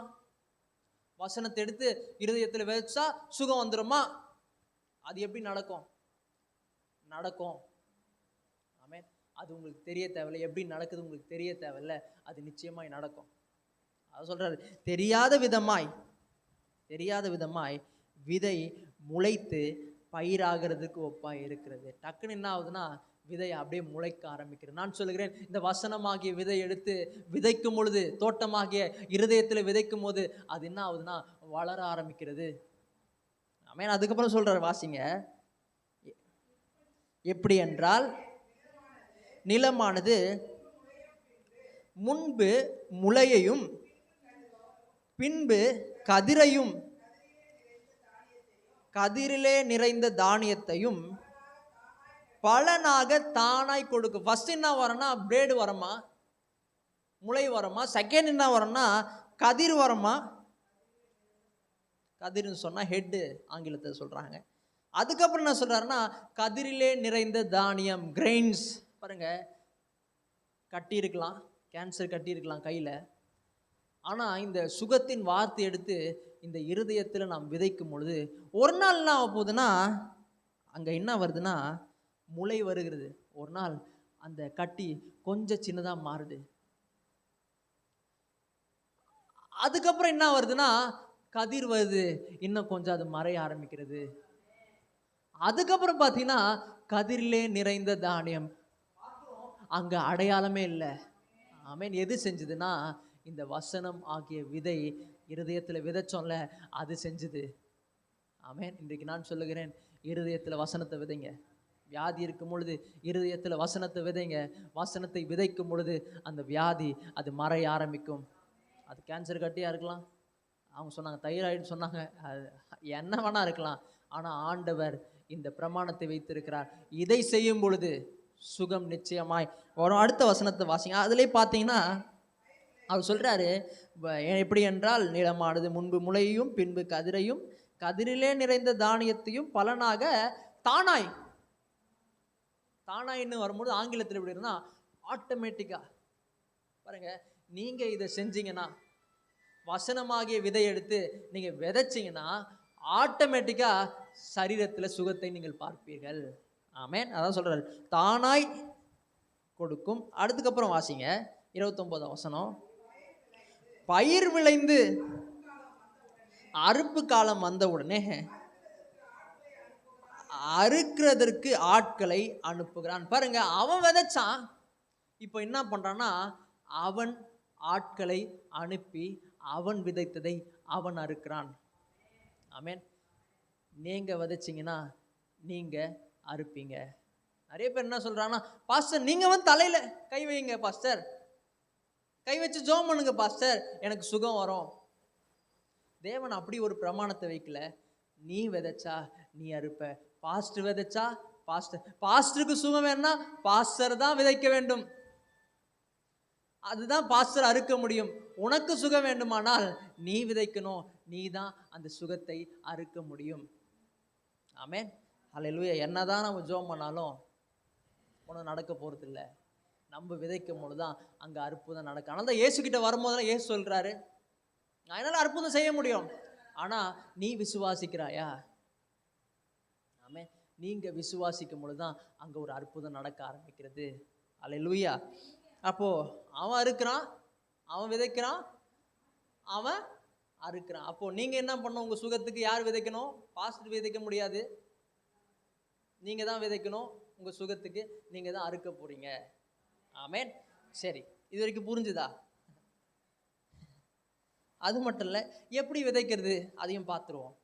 வசனத்தை எடுத்து இருதயத்தில் விதைச்சா சுகம் வந்துருமா? அது எப்படி நடக்கும்? ஆமே. அது உங்களுக்கு தெரிய தேவையில்லை. எப்படி நடக்குது உங்களுக்கு தெரிய தேவையில்லை, அது நிச்சயமாய் நடக்கும். அது சொல்றாரு தெரியாத விதமாய் விதை முளைத்து பயிராகிறதுக்கு ஒப்பாய் இருக்கிறது. டக்குன்னு என்ன ஆகுதுன்னா விதை அப்படியே முளைக்க ஆரம்பிக்கிறது. நான் சொல்லுகிறேன் இந்த வசனமாகிய விதை எடுத்து விதைக்கும் பொழுது, தோட்டமாகிய இருதயத்தில் விதைக்கும் போது அது என்ன ஆகுதுன்னா வளர ஆரம்பிக்கிறது. ஆமென். அதுக்கப்புறம் சொல்றாரு, வாசிங்க. எப்படி என்றால், நிலமானது முன்பு முளையையும் பின்பு கதிரையும், கதிரிலே நிறைந்த தானியத்தையும் பலனாக தானாய் கொடுக்கும். ஃபர்ஸ்ட் என்ன வரனா பிரேடு வரமா, முளை வரமா. செகண்ட் என்ன வரனா கதிர் வரமா. கதிர்னு சொன்னா ஹெட் ஆங்கிலத்தை சொல்றாங்க. அதுக்கப்புறம் என்ன சொல்றாருன்னா, கதிரிலே நிறைந்த தானியம், கிரெயின்ஸ். பாருங்க, கட்டி இருக்கலாம், கேன்சர் கட்டி இருக்கலாம் கையில. ஆனா இந்த சுகத்தின் வார்த்தை எடுத்து இந்த இருதயத்தில் நாம் விதைக்கும் பொழுது ஒரு நாள் என்ன ஆக போகுதுன்னா, அங்க என்ன வருதுன்னா முளை வருகிறது. ஒரு நாள் அந்த கட்டி கொஞ்சம் சின்னதா மாறுது. அதுக்கப்புறம் என்ன வருதுன்னா கதிர் வருது, இன்னும் கொஞ்சம் அது மறைய ஆரம்பிக்கிறது. அதுக்கப்புறம் பார்த்தீங்கன்னா கதிரிலே நிறைந்த தானியம், அங்க அடையாளமே இல்லை. ஆமென். எது செஞ்சதுன்னா இந்த வசனம் ஆகிய விதை இருதயத்தில் விதைச்சோம்ல, அது செஞ்சது. ஆமென். இன்றைக்கு நான் சொல்லுகிறேன், இருதயத்தில் வசனத்தை விதைங்க. வியாதி இருக்கும் பொழுது இருதயத்தில் வசனத்தை விதைங்க. வசனத்தை விதைக்கும் பொழுது அந்த வியாதி அது மறைய ஆரம்பிக்கும். அது கேன்சர் கட்டியாக இருக்கலாம், அவங்க சொன்னாங்க தைராய்டு சொன்னாங்க, அது என்ன வேணா இருக்கலாம். ஆனால் ஆண்டவர் இந்த பிரமாணத்தை வைத்திருக்கிறார். இதை செய்யும் பொழுது சுகம் நிச்சயமாய் வரும். அடுத்த வசனத்தை வாசிங்க. அதிலே பார்த்தீங்கன்னா அவர் சொல்றாரு, எப்படி என்றால், நிலமானது முன்பு முளையையும் பின்பு கதிரையும் கதிரிலே நிறைந்த தானியத்தையும் பலனாக தானாய். தானாயின்னு வரும்போது ஆங்கிலத்தில் எப்படி இருந்தா ஆட்டோமேட்டிக்கா. பாருங்க, நீங்க இதை செஞ்சீங்கன்னா, வசனமாகிய விதை எடுத்து நீங்க விதைச்சீங்கன்னா ஆட்டோமேட்டிக்கா சரீரத்தில் சுகத்தை நீங்கள் பார்ப்பீர்கள். ஆமென். அதான் சொல்றாரு, தானாய் கொடுக்கும். அதுக்கப்புறம் வாசிங்க 29 வசனம். பயிர் விளைந்து அறுப்பு காலம் வந்த உடனே அறுக்கிறதற்கு ஆட்களை அனுப்புகிறான். பாருங்க, அவன் விதைச்சான், இப்போ என்ன பண்றான்னா அவன் ஆட்களை அனுப்பி அவன் விதைத்ததை அவன் அறுக்கிறான். ஆமென். நீங்க விதைச்சிங்கன்னா நீங்க அறுப்பீங்க. நிறைய பேர் என்ன சொல்றாங்கன்னா, பாஸ்டர் நீங்க வந்து தலையில கை வைங்க பாஸ்டர், கை வச்சு ஜெபம் பண்ணுங்க பாஸ்டர், எனக்கு சுகம் வரும். தேவன் அப்படி ஒரு பிரமாணத்தை வைக்கல. நீ விதைச்சா நீ அறுப்ப. பாஸ்டர் விதைச்சா பாஸ்டருக்கு சுகம் வேணும்னா பாஸ்டர் தான் விதைக்க வேண்டும், அதுதான் பாஸ்டர் அறுக்க முடியும். உனக்கு சுகம் வேண்டுமானால் நீ விதைக்கணும், நீ தான் அந்த சுகத்தை அறுக்க முடியும். ஆமென். ஹல்லேலூயா. என்னதான் நம்ம ஜெபம் பண்ணாலும் ஒன்றும் நடக்க போறது இல்லை. நம்ம விதைக்கும் பொழுது தான் அங்கே அற்புதம் நடக்கும். ஆனால் தான் இயேசு கிட்ட வரும்போதெல்லாம் இயேசு சொல்றாரு, நான் என்னால் அற்புதம் செய்ய முடியும், ஆனால் நீ விசுவாசிக்கிறாயா? ஆமென். நீங்க விசுவாசிக்கும் பொழுது தான் அங்கே ஒரு அற்புதம் நடக்க ஆரம்பிக்கிறது. ஹல்லேலூயா. அப்போ அவன் அறுக்கிறான், அவன் விதைக்கிறான், அவன் அறுக்கிறான். அப்போ நீங்க என்ன பண்ணணும்? உங்க சுகத்துக்கு யார் விதைக்கணும்? பாஸ்டர் விதைக்க முடியாது, நீங்க தான் விதைக்கணும். உங்க சுகத்துக்கு நீங்க தான் அறுக்க போறீங்க. ஆமென். சரி, இது வரைக்கும் புரிஞ்சுதா? அது மட்டும் இல்லை, எப்படி விதைக்கிறது அதையும் பார்த்துருவோம்.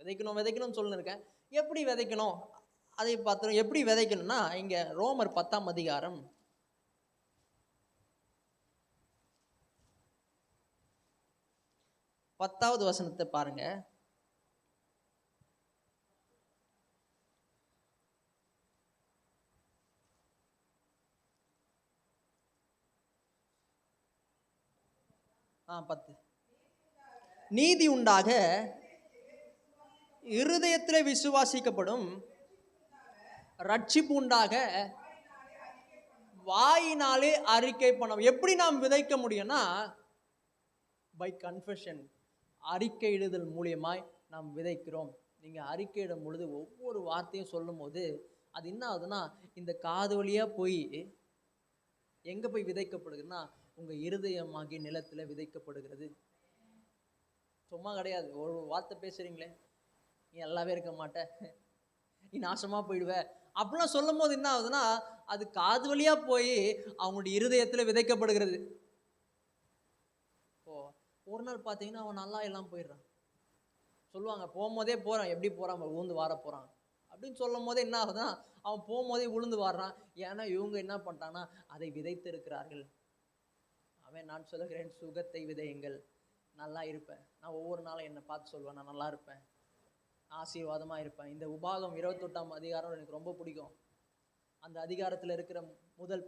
விதைக்கணும்னு சொல்லிருக்கேன், எப்படி விதைக்கணும் அதையும் பார்த்துருவோம். எப்படி விதைக்கணும்னா, இங்க ரோமர் 10ஆம் அதிகாரம் 10வது வசனத்தை பாருங்க. நீதி உண்டாக இருதயத்திலே விசுவாசிக்கப்படும், ரட்சிப்பு உண்டாக வாயினாலே அறிக்கை பண்ணணும். எப்படி நாம் விதைக்க முடியும்னா, பை கன்ஃபெஷன், அறிக்கையிடுதல் மூலியமாய் நாம் விதைக்கிறோம். நீங்க அறிக்கையிடும் பொழுது ஒவ்வொரு வார்த்தையும் சொல்லும் போது அது என்ன ஆகுதுன்னா, இந்த காது வழியா போய் எங்க போய் விதைக்கப்படுதுன்னா உங்க இருதயமாகிய நிலத்துல விதைக்கப்படுகிறது. சும்மா கிடையாது. ஒரு வார்த்தை பேசுறீங்களே, நீ நல்லாவே இருக்க மாட்ட, நீ நாசமா போயிடுவ, அப்படிலாம் சொல்லும் போது என்ன ஆகுதுன்னா அது காது வழியா போய் அவங்களுடைய இருதயத்துல விதைக்கப்படுகிறது. ஒரு நாள் பார்த்தீங்கன்னா அவன் நல்லா எல்லாம் போயிடுறான். சொல்லுவாங்க, போகும்போதே போகிறான், எப்படி போகிறான், ஊந்து வார போகிறான் அப்படின்னு சொல்லும் போதே என்ன ஆகுதுன்னா, அவன் போகும்போதே உளுந்து வாடுறான். ஏன்னா இவங்க என்ன பண்ணிட்டாங்கன்னா அதை விதைத்து இருக்கிறார்கள். அவன் நான் சொல்லுகிறேன், சுகத்தை விதையுங்கள், நல்லா இருப்பேன். நான் ஒவ்வொரு நாளும் என்னை பார்த்து சொல்லுவேன், நான் நல்லா இருப்பேன், ஆசீர்வாதமாக இருப்பேன். இந்த உபாகம் 28ஆம் அதிகாரம் எனக்கு ரொம்ப பிடிக்கும். அந்த அதிகாரத்தில் இருக்கிற முதல்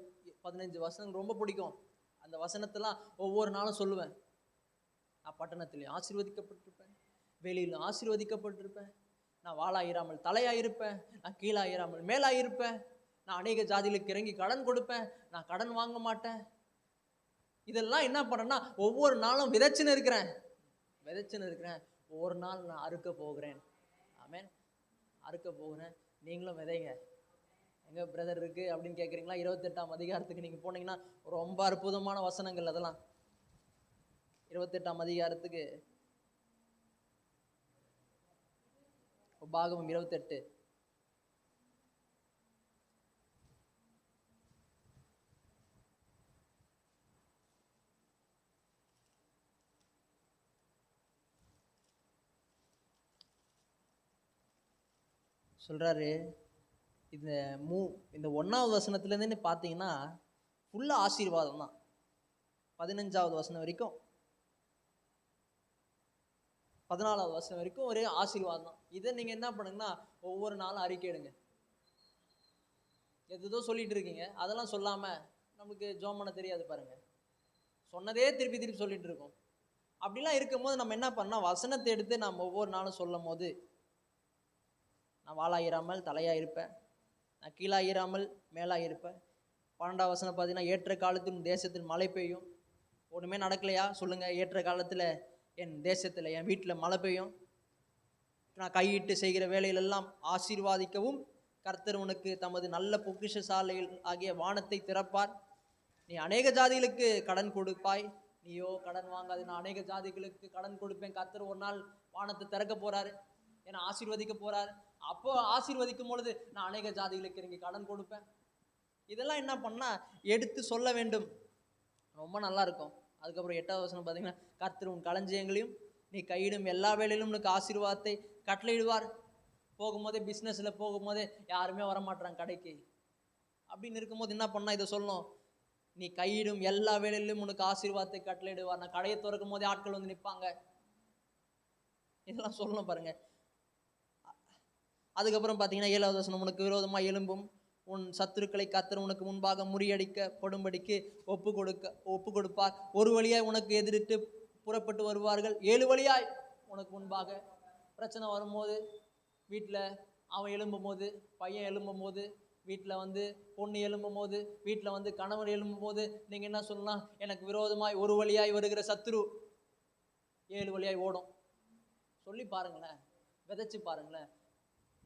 15 வசனங்கள் ரொம்ப பிடிக்கும். அந்த வசனத்தெல்லாம் ஒவ்வொரு நாளும் சொல்லுவேன். நான் பட்டணத்தில் ஆசீர்வதிக்கப்பட்டிருப்பேன், வெளியில் ஆசீர்வதிக்கப்பட்டிருப்பேன், நான் வாளாயிராமல் தலையாயிருப்பேன், நான் கீழாயிராமல் மேலாயிருப்பேன், நான் அநேக ஜாதிகளுக்கு இறங்கி கடன் கொடுப்பேன், நான் கடன் வாங்க மாட்டேன். இதெல்லாம் என்ன பண்ணேன்னா ஒவ்வொரு நாளும் விதைச்சுன்னு இருக்கிறேன். ஒவ்வொரு நாள் நான் அறுக்க போகிறேன். ஆமென். அறுக்க போகிறேன். நீங்களும் விதைங்க. எங்க பிரதர் இருக்கு அப்படின்னு கேட்குறீங்களா? 28ஆம் அதிகாரத்துக்கு நீங்க போனீங்கன்னா ரொம்ப அற்புதமான வசனங்கள். அதெல்லாம் 28ஆம் அதிகாரத்துக்கு பாகம் 28 சொல்றாரு. இந்த 1ஆவது வசனத்துலேருந்து பார்த்தீங்கன்னா ஃபுல்லாக ஆசீர்வாதம் தான். 15ஆவது வசனம் வரைக்கும் 14ஆவது வசனம் வரைக்கும் ஒரே ஆசீர்வாதம் தான். இதை நீங்கள் என்ன பண்ணுங்கன்னா ஒவ்வொரு நாளும் அறிக்கையிடுங்க. எதுதோ சொல்லிட்டு இருக்கீங்க, அதெல்லாம் சொல்லாமல் நமக்கு ஜோம் பண்ண தெரியாது பாருங்க. சொன்னதே திருப்பி திருப்பி சொல்லிட்டு இருக்கோம். அப்படிலாம் இருக்கும்போது நம்ம என்ன பண்ணால் வசனத்தை எடுத்து நம்ம ஒவ்வொரு நாளும் சொல்லும் போது, நான் வாளாயிராமல் தலையாயிருப்பேன், நான் கீழாயிராமல் மேலாயிருப்பேன். 12ஆம் வசனம் பார்த்தீங்கன்னா, ஏற்ற காலத்தில் தேசத்தில் மழை பெய்யும். ஒன்றுமே நடக்கலையா சொல்லுங்க, ஏற்ற காலத்தில் என் தேசத்தில் என் வீட்டில் மழை பெய்யும். நான் கையிட்டு செய்கிற வேலையிலெல்லாம் ஆசீர்வாதிக்கவும் கர்த்தர் உனக்கு தமது நல்ல பொக்கிஷ சாலையில் ஆகிய வானத்தை திறப்பார். நீ அநேக ஜாதிகளுக்கு கடன் கொடுப்பாய், நீயோ கடன் வாங்காது. நான் அநேக ஜாதிகளுக்கு கடன் கொடுப்பேன். கர்த்தர் ஒரு நாள் வானத்தை திறக்க போறாரு, என்னை ஆசீர்வதிக்க போறாரு. அப்போ ஆசீர்வதிக்கும் பொழுது நான் அநேக ஜாதிகளுக்கு இறங்கி கடன் கொடுப்பேன். இதெல்லாம் என்ன பண்ணா எடுத்து சொல்ல வேண்டும். ரொம்ப நல்லா இருக்கும். அதுக்கப்புறம் 8ஆவது வசனம் பார்த்தீங்கன்னா, கர்த்தர் உன் களஞ்சியங்களையும் நீ கையிடும் எல்லா வேலையிலும் உனக்கு ஆசீர்வாதத்தை கட்டளையிடுவார். போகும்போதே பிஸ்னஸில் போகும்போதே யாருமே வரமாட்டாங்க கடைக்கு. அப்படின்னு இருக்கும்போது என்ன பண்ணா இதை சொல்லணும், நீ கையிடும் எல்லா வேலையிலும் உனக்கு ஆசீர்வாதத்தை கட்டளையிடுவார். நான் கடையை திறக்கும் போதே ஆட்கள் வந்து நிற்பாங்க. இதெல்லாம் சொல்லணும் பாருங்க. அதுக்கப்புறம் பார்த்தீங்கன்னா 7ஆவது வசனம், உனக்கு விரோதமாக எழும்பும் உன் சத்துருக்களை கர்த்தர் உனக்கு முன்பாக முறியடிக்கப்படும்படிக்கு ஒப்பு கொடுப்பார். ஒரு வழியாய் உனக்கு எதிரிட்டு புறப்பட்டு வருவார்கள், 7 வழியாய் உனக்கு முன்பாக. பிரச்சனை வரும்போது, வீட்டில் அவன் எழும்பும் போது, பையன் எழும்பும் போது, வீட்டில் வந்து பொண்ணு எழும்பும் போது, வீட்டில் வந்து கணவன் எழும்பும் போது, நீங்கள் என்ன சொல்லலாம், எனக்கு விரோதமாய் ஒரு வழியாய் வருகிற சத்துரு 7 வழியாய் ஓடும். சொல்லி பாருங்களேன், விதைச்சு பாருங்களேன்,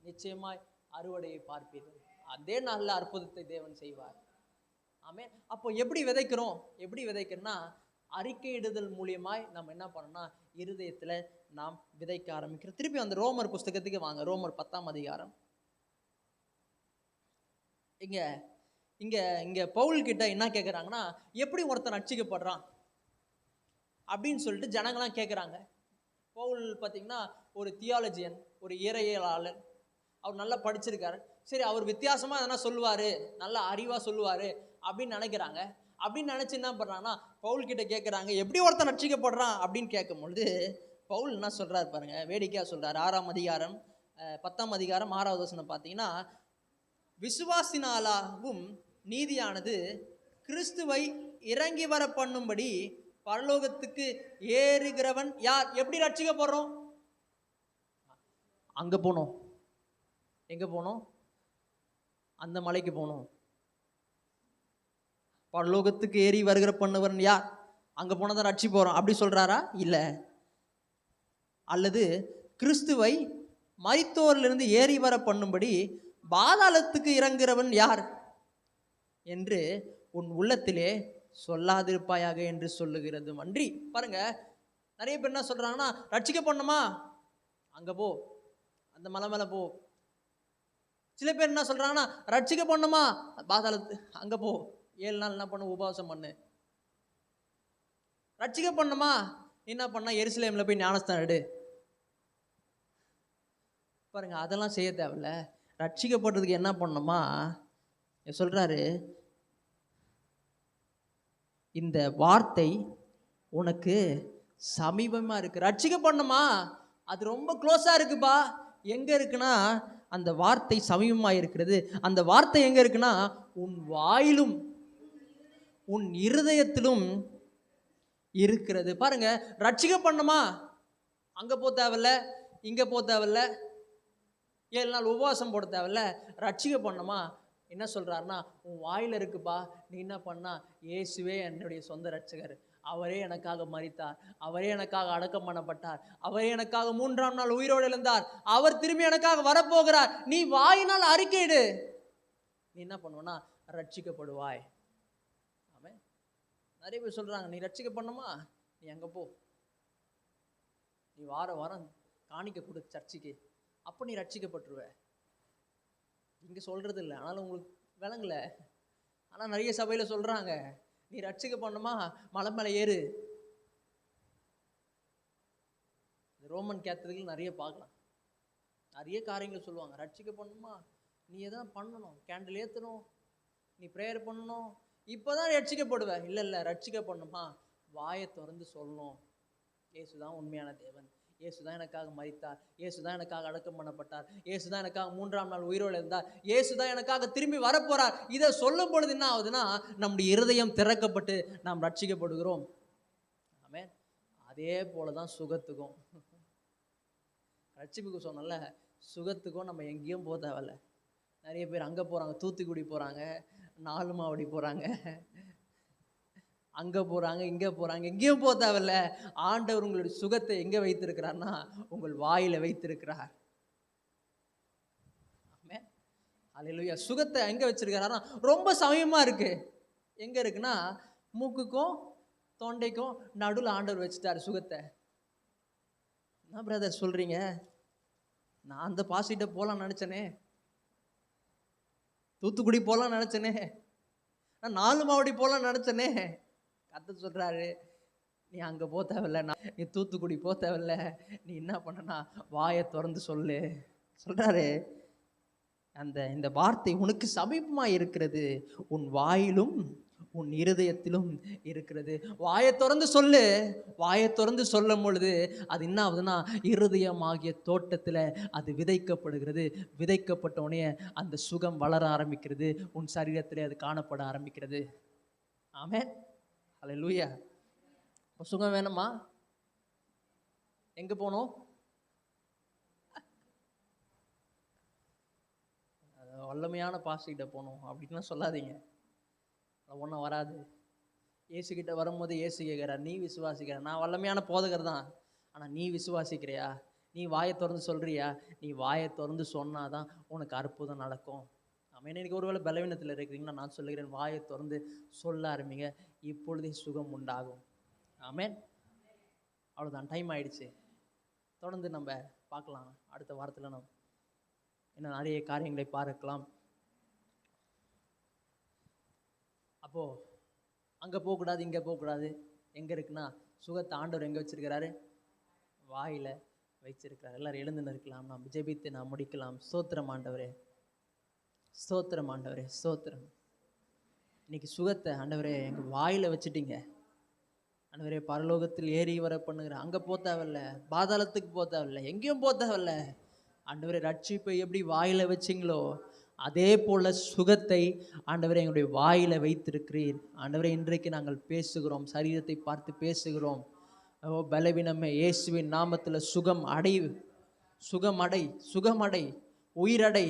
நிச்சயமாய் அறுவடையை பார்ப்பீர்கள். அதே நல்ல அற்புதத்தை தேவன் செய்வார். ஆமென். அப்போ எப்படி விதைக்கிறோம்னா அறிக்கையிடுதல் மூலியமாய் நம்ம என்ன பண்ணோம்னா இருதயத்தில் நாம் விதைக்க ஆரம்பிக்கிறோம். திருப்பி அந்த ரோமர் புஸ்தகத்துக்கு வாங்க. ரோமர் 10ஆம் அதிகாரம். இங்க பவுல் கிட்ட என்ன கேட்குறாங்கன்னா, எப்படி ஒருத்தன் ரட்சிக்கப்படுறான் அப்படின்னு சொல்லிட்டு ஜனங்களாம் கேட்குறாங்க. பவுல் பார்த்தீங்கன்னா ஒரு தியாலஜியன், ஒரு இறையியலாளர். அவர் நல்லா படிச்சிருக்காரு. சரி, அவர் வித்தியாசமாக எதனா சொல்லுவார், நல்லா அறிவாக சொல்லுவார் அப்படின்னு நினைக்கிறாங்க. அப்படின்னு நினச்சி என்ன பண்ணுறாங்கன்னா பவுல் கிட்ட கேட்குறாங்க, எப்படி ஒருத்தன் ரட்சிக்கப்படுறான் அப்படின்னு கேட்கும் பொழுது பவுல் என்ன சொல்கிறார் பாருங்க, வேடிக்கையாக சொல்கிறார். 6ஆம் அதிகாரம் 10ஆம் அதிகாரம் 6வது வசனம் பார்த்தீங்கன்னா, விசுவாசினாலாகும் நீதியானது கிறிஸ்துவை இறங்கி வர பண்ணும்படி பரலோகத்துக்கு ஏறுகிறவன் யார்? எப்படி ரட்சிக்கப்படுறோம்? அங்கே போனோம். எங்கே போனோம்? அந்த மலைக்கு போனோம். பரலோகத்துக்கு ஏறி வருகிற பண்ணவன் யார்? அங்கே போனதான் ரட்சி போகிறோம் அப்படி சொல்கிறாரா? இல்லை. அல்லது கிறிஸ்துவை மரித்தோரிலிருந்து ஏறி வர பண்ணும்படி பாதாளத்துக்கு இறங்குகிறவன் யார் என்று உன் உள்ளத்திலே சொல்லாதிருப்பாயாக என்று சொல்லுகிறது அன்றி. பாருங்க, நிறைய பேர் என்ன சொல்கிறாங்கன்னா, ரட்சிக்க பண்ணுமா அங்கே போ, அந்த மலை மேலே போ. சில பேர் என்ன சொல்கிறாங்கன்னா, ரட்சிக்க பண்ணுமா பாதாளத்து அங்கே போ, 7 நாள் என்ன பண்ணு, உபவாசம் பண்ணு. ரட்சிக்க பண்ணுமா என்ன பண்ணா, எருசலேமில் போய் ஞானஸ்தானம் எடு. பாருங்க, அதெல்லாம் செய்ய தேவையில்ல. ரட்சிக்கப்படுறதுக்கு என்ன பண்ணணுமா சொல்றாரு, இந்த வார்த்தை உனக்கு சமீபமா இருக்கு. ரட்சிக்கப்படணுமா, அது ரொம்ப க்ளோஸா இருக்குப்பா. எங்க இருக்குன்னா அந்த வார்த்தை சமீபமா இருக்கிறது. அந்த வார்த்தை எங்க இருக்குன்னா உன் வாயிலும் உன் இருதயத்திலும் இருக்கிறது. பாருங்க, ரட்சிக்கப்படணுமா, அங்க போ தேவையில்ல, இங்க போ தேவையில்ல, 7 நாள் உபவாசம் போட தேவையில்ல. ரட்சிக்கப்படணுமா, என்ன சொல்றாருன்னா உன் வாயில இருக்குப்பா. நீ என்ன பண்ணா, இயேசுவே என்னுடைய சொந்த ரட்சகர், அவரே எனக்காக மரித்தார், அவரே எனக்காக அடக்கம் பண்ணப்பட்டார், அவரே எனக்காக 3ஆம் நாள் உயிரோடு எழுந்தார், அவர் திரும்பி எனக்காக வரப்போகிறார். நீ வாயினால் அறிக்கையிடு, நீ என்ன பண்ணுவனா ரட்சிக்கப்படுவாய். ஆமென். நிறைய பேர் சொல்றாங்க, நீ ரட்சிக்கப்படணுமா, நீ அங்க போ, நீ வாரம் காணிக்க கொடு சர்ச்சுக்கு, அப்ப நீ ரட்சிக்கப்பட்டுருவ. இங்க சொல்றது இல்லை, ஆனாலும் உங்களுக்கு விளங்கல. ஆனா நிறைய சபையில சொல்றாங்க, நீ ரட்சிக்கப்படணுமா மலை மேல ஏறு. ரோமன் கேத்தலிக்ல நிறைய பார்க்கலாம், நிறைய காரியங்கள் சொல்லுவாங்க. ரட்சிக்கப்படணுமா நீ எதாவது பண்ணணும், கேண்டில் ஏற்றணும், நீ ப்ரேயர் பண்ணணும், இப்போதான் ரட்சிக்கப்படுவேன். இல்லை, ரட்சிக்கப்படணுமா வாயை திறந்து சொல்லணும், இயேசுதான் உண்மையான தேவன், இயேசுதான் எனக்காக மரித்தார், இயேசுதான் எனக்காக அடக்கம் பண்ணப்பட்டார், இயேசுதான் எனக்காக 3ஆம் நாள் உயிரோடு இருந்தார், இயேசுதான் எனக்காக திரும்பி வரப்போறார். இதை சொல்லும் பொழுது என்ன ஆகுதுன்னா நம்முடைய இருதயம் திறக்கப்பட்டு நாம் ரட்சிக்கப்படுகிறோம். ஆமென். அதே போலதான் சுகத்துக்கும், ரட்சிப்புக்கு சொன்னல, சுகத்துக்கும் நம்ம எங்கேயும் போக தேவையில்ல. நிறைய பேர் அங்கே போகிறாங்க, தூத்துக்குடி போகிறாங்க, நாலுமாவடி போகிறாங்க, அங்கே போகிறாங்க, இங்கே போகிறாங்க, எங்கேயும் போக தேவையில்ல. ஆண்டவர் உங்களுடைய சுகத்தை எங்கே வைத்திருக்கிறார்னா உங்கள் வாயில வைத்திருக்கிறார். ஆமென். அல்லேலூயா. சுகத்தை எங்கே வச்சிருக்கிறாரா, ரொம்ப சமயமா இருக்கு. எங்கே இருக்குன்னா மூக்குக்கும் தொண்டைக்கும் நடுவில் ஆண்டவர் வச்சுட்டாரு சுகத்தை. என்ன பிரதர் சொல்றீங்க, நான் அந்த பாசிட்ட போகலாம் நினச்சனே, தூத்துக்குடி போகலாம் நினச்சனே, நான் 4 மாவடி போகலாம் நினச்சனே. கர்த்தர் சொல்றாரு, நீ அங்கே போக தேவையில்ல, நீ தூத்துக்குடி போக தேவையில்ல, நீ என்ன பண்ணனா வாயை திறந்து சொல்லு சொல்றாரு. இந்த வார்த்தை உனக்கு சமீபமாக இருக்கிறது, உன் வாயிலும் உன் இருதயத்திலும் இருக்கிறது. வாயை திறந்து சொல்லு. வாயை திறந்து சொல்லும் பொழுது அது என்ன ஆகுதுன்னா இருதயமாகிய தோட்டத்தில் அது விதைக்கப்படுகிறது. விதைக்கப்பட்ட உடனே அந்த சுகம் வளர ஆரம்பிக்கிறது, உன் சரீரத்தில் அது காணப்பட ஆரம்பிக்கிறது. ஆமென். அல்லேலூயா. சுகம் வேணுமா, எங்க போனோம், வல்லமையான பாஸ்டர்கிட்ட போகணும் அப்படின்லாம் சொல்லாதீங்க, ஒன்றும் வராது. இயேசுகிட்ட வரும்போது இயேசு கேட்குறார், நீ விசுவாசிக்கிற, நான் வல்லமையான போதகர் தான், ஆனால் நீ விசுவாசிக்கிறியா, நீ வாயை திறந்து சொல்றியா, நீ வாயை திறந்து சொன்னாதான் உனக்கு அற்புதம் நடக்கும். ஆமென். எனக்கு ஒருவேளை பலவீனத்தில் இருக்கிறீங்கன்னா நான் சொல்லுகிறேன், வாயை திறந்து சொல்ல ஆரம்பிங்க, இப்பொழுதே சுகம் உண்டாகும். ஆமென். அவ்வளோதான், டைம் ஆயிடுச்சு. தொடர்ந்து நம்ம பார்க்கலாம், அடுத்த வாரத்தில் நம்ம இன்னும் நிறைய காரியங்களை பார்க்கலாம். அப்போது அங்கே போகக்கூடாது, இங்கே போகக்கூடாது, எங்கே இருக்குன்னா சுகத்தை ஆண்டவர் எங்கே வச்சிருக்கிறாரு, வாயில் வச்சிருக்கிறார். எல்லாரும் எழுந்து நிற்கலாம், நாம் ஜெபித்து நாம் முடிக்கலாம். ஸ்தோத்திரம் ஆண்டவரே, ஸ்தோத்திரம் ஆண்டவரே, ஸ்தோத்திரம். இன்னைக்கு சுகத்தை ஆண்டவரே எங்கள் வாயில் வச்சுட்டீங்க ஆண்டவரே. பரலோகத்தில் ஏறி வர பண்ணுகிறேன், அங்கே போக தேவையில்ல, பாதாளத்துக்கு போக தேவையில்ல, எங்கேயும் போக தேவையில்ல ஆண்டவரே. ரட்சிப்பை எப்படி வாயில் வச்சிங்களோ அதே போல சுகத்தை ஆண்டவரே எங்களுடைய வாயில வைத்திருக்கிறீர் ஆண்டவரே. இன்றைக்கு நாங்கள் பேசுகிறோம், சரீரத்தை பார்த்து பேசுகிறோம். ஓ பலவீனமே, இயேசுவின் நாமத்தில் சுகம் அடை, சுகமடை, சுகமடை, உயிரடை,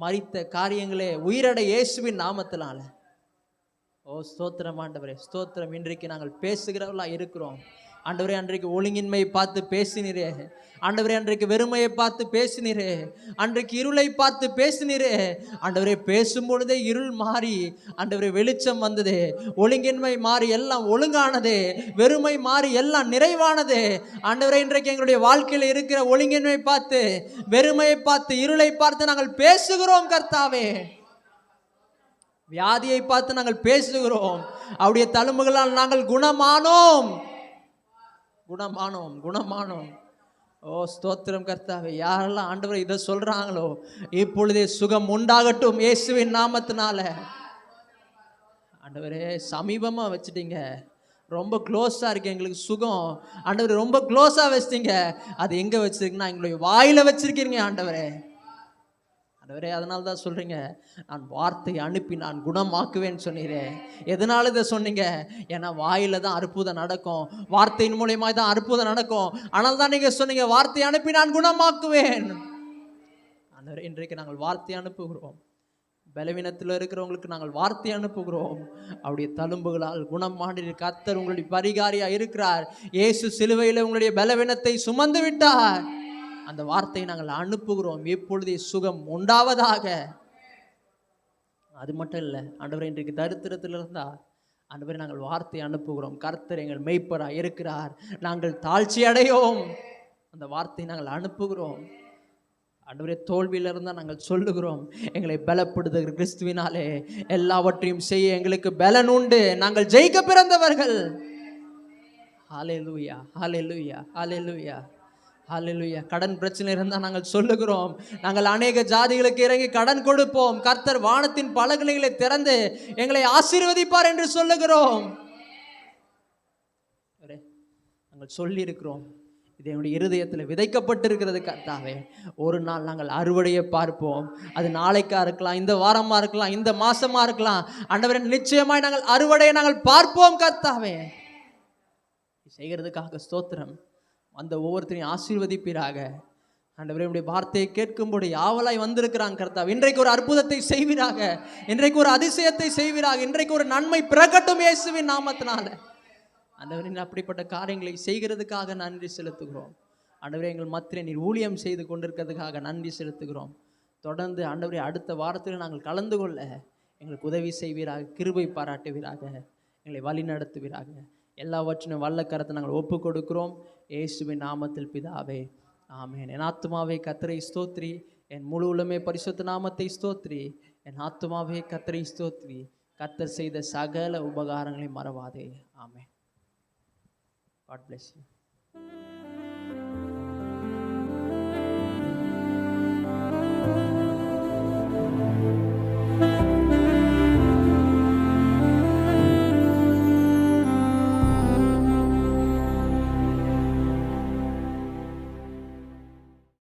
மரித்த காரியங்களே உயிரடை இயேசுவின் நாமத்தினால. ஓ ஸ்தோத்திரம் ஆண்டவரே, ஸ்தோத்திரம். இன்றைக்கு நாங்கள் பேசுகிறவர்களா இருக்கிறோம் ஆண்டவரே. அன்றைக்கு ஒழுங்கின்மையை பார்த்து பேசினீரே ஆண்டவரே, அன்றைக்கு வெறுமையை பார்த்து பேசினீரே, அன்றைக்கு இருளை பார்த்து பேசினீரே ஆண்டவரே. பேசும்பொழுதே இருள் மாறி ஆண்டவரே வெளிச்சம் வந்ததே, ஒழுங்கின்மை மாறி எல்லாம் ஒழுங்கானதே, வெறுமை மாறி எல்லாம் நிறைவானதே ஆண்டவரே. இன்றைக்கு எங்களுடைய வாழ்க்கையில் இருக்கிற ஒழுங்கின்மை பார்த்து, வெறுமையை பார்த்து, இருளை பார்த்து நாங்கள் பேசுகிறோம் கர்த்தாவே. வியாதியை பார்த்து நாங்கள் பேசுகிறோம், அவருடைய தழும்புகளால் நாங்கள் குணமானோம், குணமானோம், குணமானோம். ஓ ஸ்தோத்திரம் கர்த்தாவே. யாரெல்லாம் ஆண்டவர் இதை சொல்றாங்களோ இப்பொழுதே சுகம் உண்டாகட்டும் இயேசுவின் நாமத்தினால. ஆண்டவரே சமீபமா வச்சுட்டீங்க, ரொம்ப க்ளோஸா இருக்கு எங்களுக்கு சுகம். ஆண்டவர் ரொம்ப க்ளோஸா வச்சிட்டீங்க. அது எங்க வச்சிருக்குன்னா எங்களுடைய வாயில வச்சிருக்கீங்க ஆண்டவரே. ஆண்டவரே அதனால தான் சொல்றீங்க, நான் வார்த்தை அனுப்பி நான் குணமாக்குவேன்னு சொன்னீரே. எதனால இதை சொன்னீங்க? ஏன்னா வாயில தான் அற்புதம் நடக்கும், வார்த்தையின் மூலியமா தான் அற்புதம் நடக்கும். ஆனால் தான் நீங்க சொன்னீங்க வார்த்தை அனுப்பி நான் குணமாக்குவேன். ஆண்டவரே இன்றைக்கு நாங்கள் வார்த்தை அனுப்புகிறோம். பலவீனத்தில் இருக்கிறவங்களுக்கு நாங்கள் வார்த்தை அனுப்புகிறோம். அவருடைய தழும்புகளால் குணமாடி கர்த்தர் உங்களுடைய பரிகாரியா இருக்கிறார். இயேசு சிலுவையில் உங்களுடைய பலவீனத்தை சுமந்து விட்டார். அந்த வார்த்தையை நாங்கள் அனுப்புகிறோம். இப்பொழுதே சுகம் உண்டாவதாக. அது மட்டும் இல்லை ஆண்டவரே, இன்றைக்கு தரித்திரத்தில் இருந்தா ஆண்டவரே நாங்கள் வார்த்தை அனுப்புகிறோம். கர்த்தர் எங்கள் மெய்ப்பராக இருக்கிறார், நாங்கள் தாழ்ச்சி அடையோம். அந்த வார்த்தையை நாங்கள் அனுப்புகிறோம். ஆண்டவரே தோல்வியில் இருந்தால் நாங்கள் சொல்லுகிறோம், எங்களை பலப்படுத்துகிற கிறிஸ்துவினாலே எல்லாவற்றையும் செய்ய எங்களுக்கு பலன் உண்டு, நாங்கள் ஜெயிக்க பிறந்தவர்கள். ஹல்லேலூயா, ஹல்லேலூயா, ஹல்லேலூயா, ஹல்லேலூயா. கடன் பிரச்சனை இருந்தால் நாங்கள் சொல்லுகிறோம், நாங்கள் அநேக ஜாதிகளுக்கு இறங்கி கடன் கொடுப்போம், கர்த்தர் வானத்தின் பலகணிகளை திறந்து எங்களை ஆசீர்வதிப்பார் என்று சொல்லுகிறோம். நாங்கள் சொல்லி இருக்கிறோம், இது என்னுடைய இருதயத்தில் விதைக்கப்பட்டிருக்கிறது கர்த்தாவே. ஒரு நாள் நாங்கள் அறுவடையை பார்ப்போம். அது நாளைக்கா இருக்கலாம், இந்த வாரமா இருக்கலாம், இந்த மாசமா இருக்கலாம். ஆண்டவரே நிச்சயமாய் நாங்கள் அறுவடையை நாங்கள் பார்ப்போம் கர்த்தாவே. செய்கிறதுக்காக ஸ்தோத்திரம். அந்த ஒவ்வொருத்தரையும் ஆசீர்வதிப்பீராக. ஆண்டவரே உடைய வார்த்தையை கேட்கும்போது ஆவலாய் வந்திருக்கிறாங்க கர்த்தாவே. இன்றைக்கு ஒரு அற்புதத்தை செய்வீராக, இன்றைக்கு ஒரு அதிசயத்தை செய்வீராக, இன்றைக்கு ஒரு நன்மை பிறக்கட்டும் இயேசுவின் நாமத்தினால. ஆண்டவரே அப்படிப்பட்ட காரியங்களை செய்கிறதுக்காக நன்றி செலுத்துகிறோம். ஆண்டவரே எங்கள் மத்தியில் நீர் ஊழியம் செய்து கொண்டிருக்கிறதுக்காக நன்றி செலுத்துகிறோம். தொடர்ந்து ஆண்டவரே அடுத்த வாரத்தில் நாங்கள் கலந்து கொள்ள எங்களுக்கு உதவி செய்வீராக, கிருபை பாராட்டுவீராக, எங்களை வழி நடத்துவீராக. எல்லாவற்றிനും வல்ல கரத்தை நாங்கள் ஒப்பு கொடுக்கிறோம் இயேசுவின் நாமத்தில் பிதாவே, ஆமென். என் ஆத்துமாவே கர்த்தரை ஸ்தோத்ரி, என் முழு உள்ளமே பரிசுத்த நாமத்தை ஸ்தோத்ரி. என் ஆத்துமாவே கர்த்தரை ஸ்தோத்ரி, கர்த்தர் செய்த சகல உபகாரங்களை மறவாதே. ஆமென். God bless you.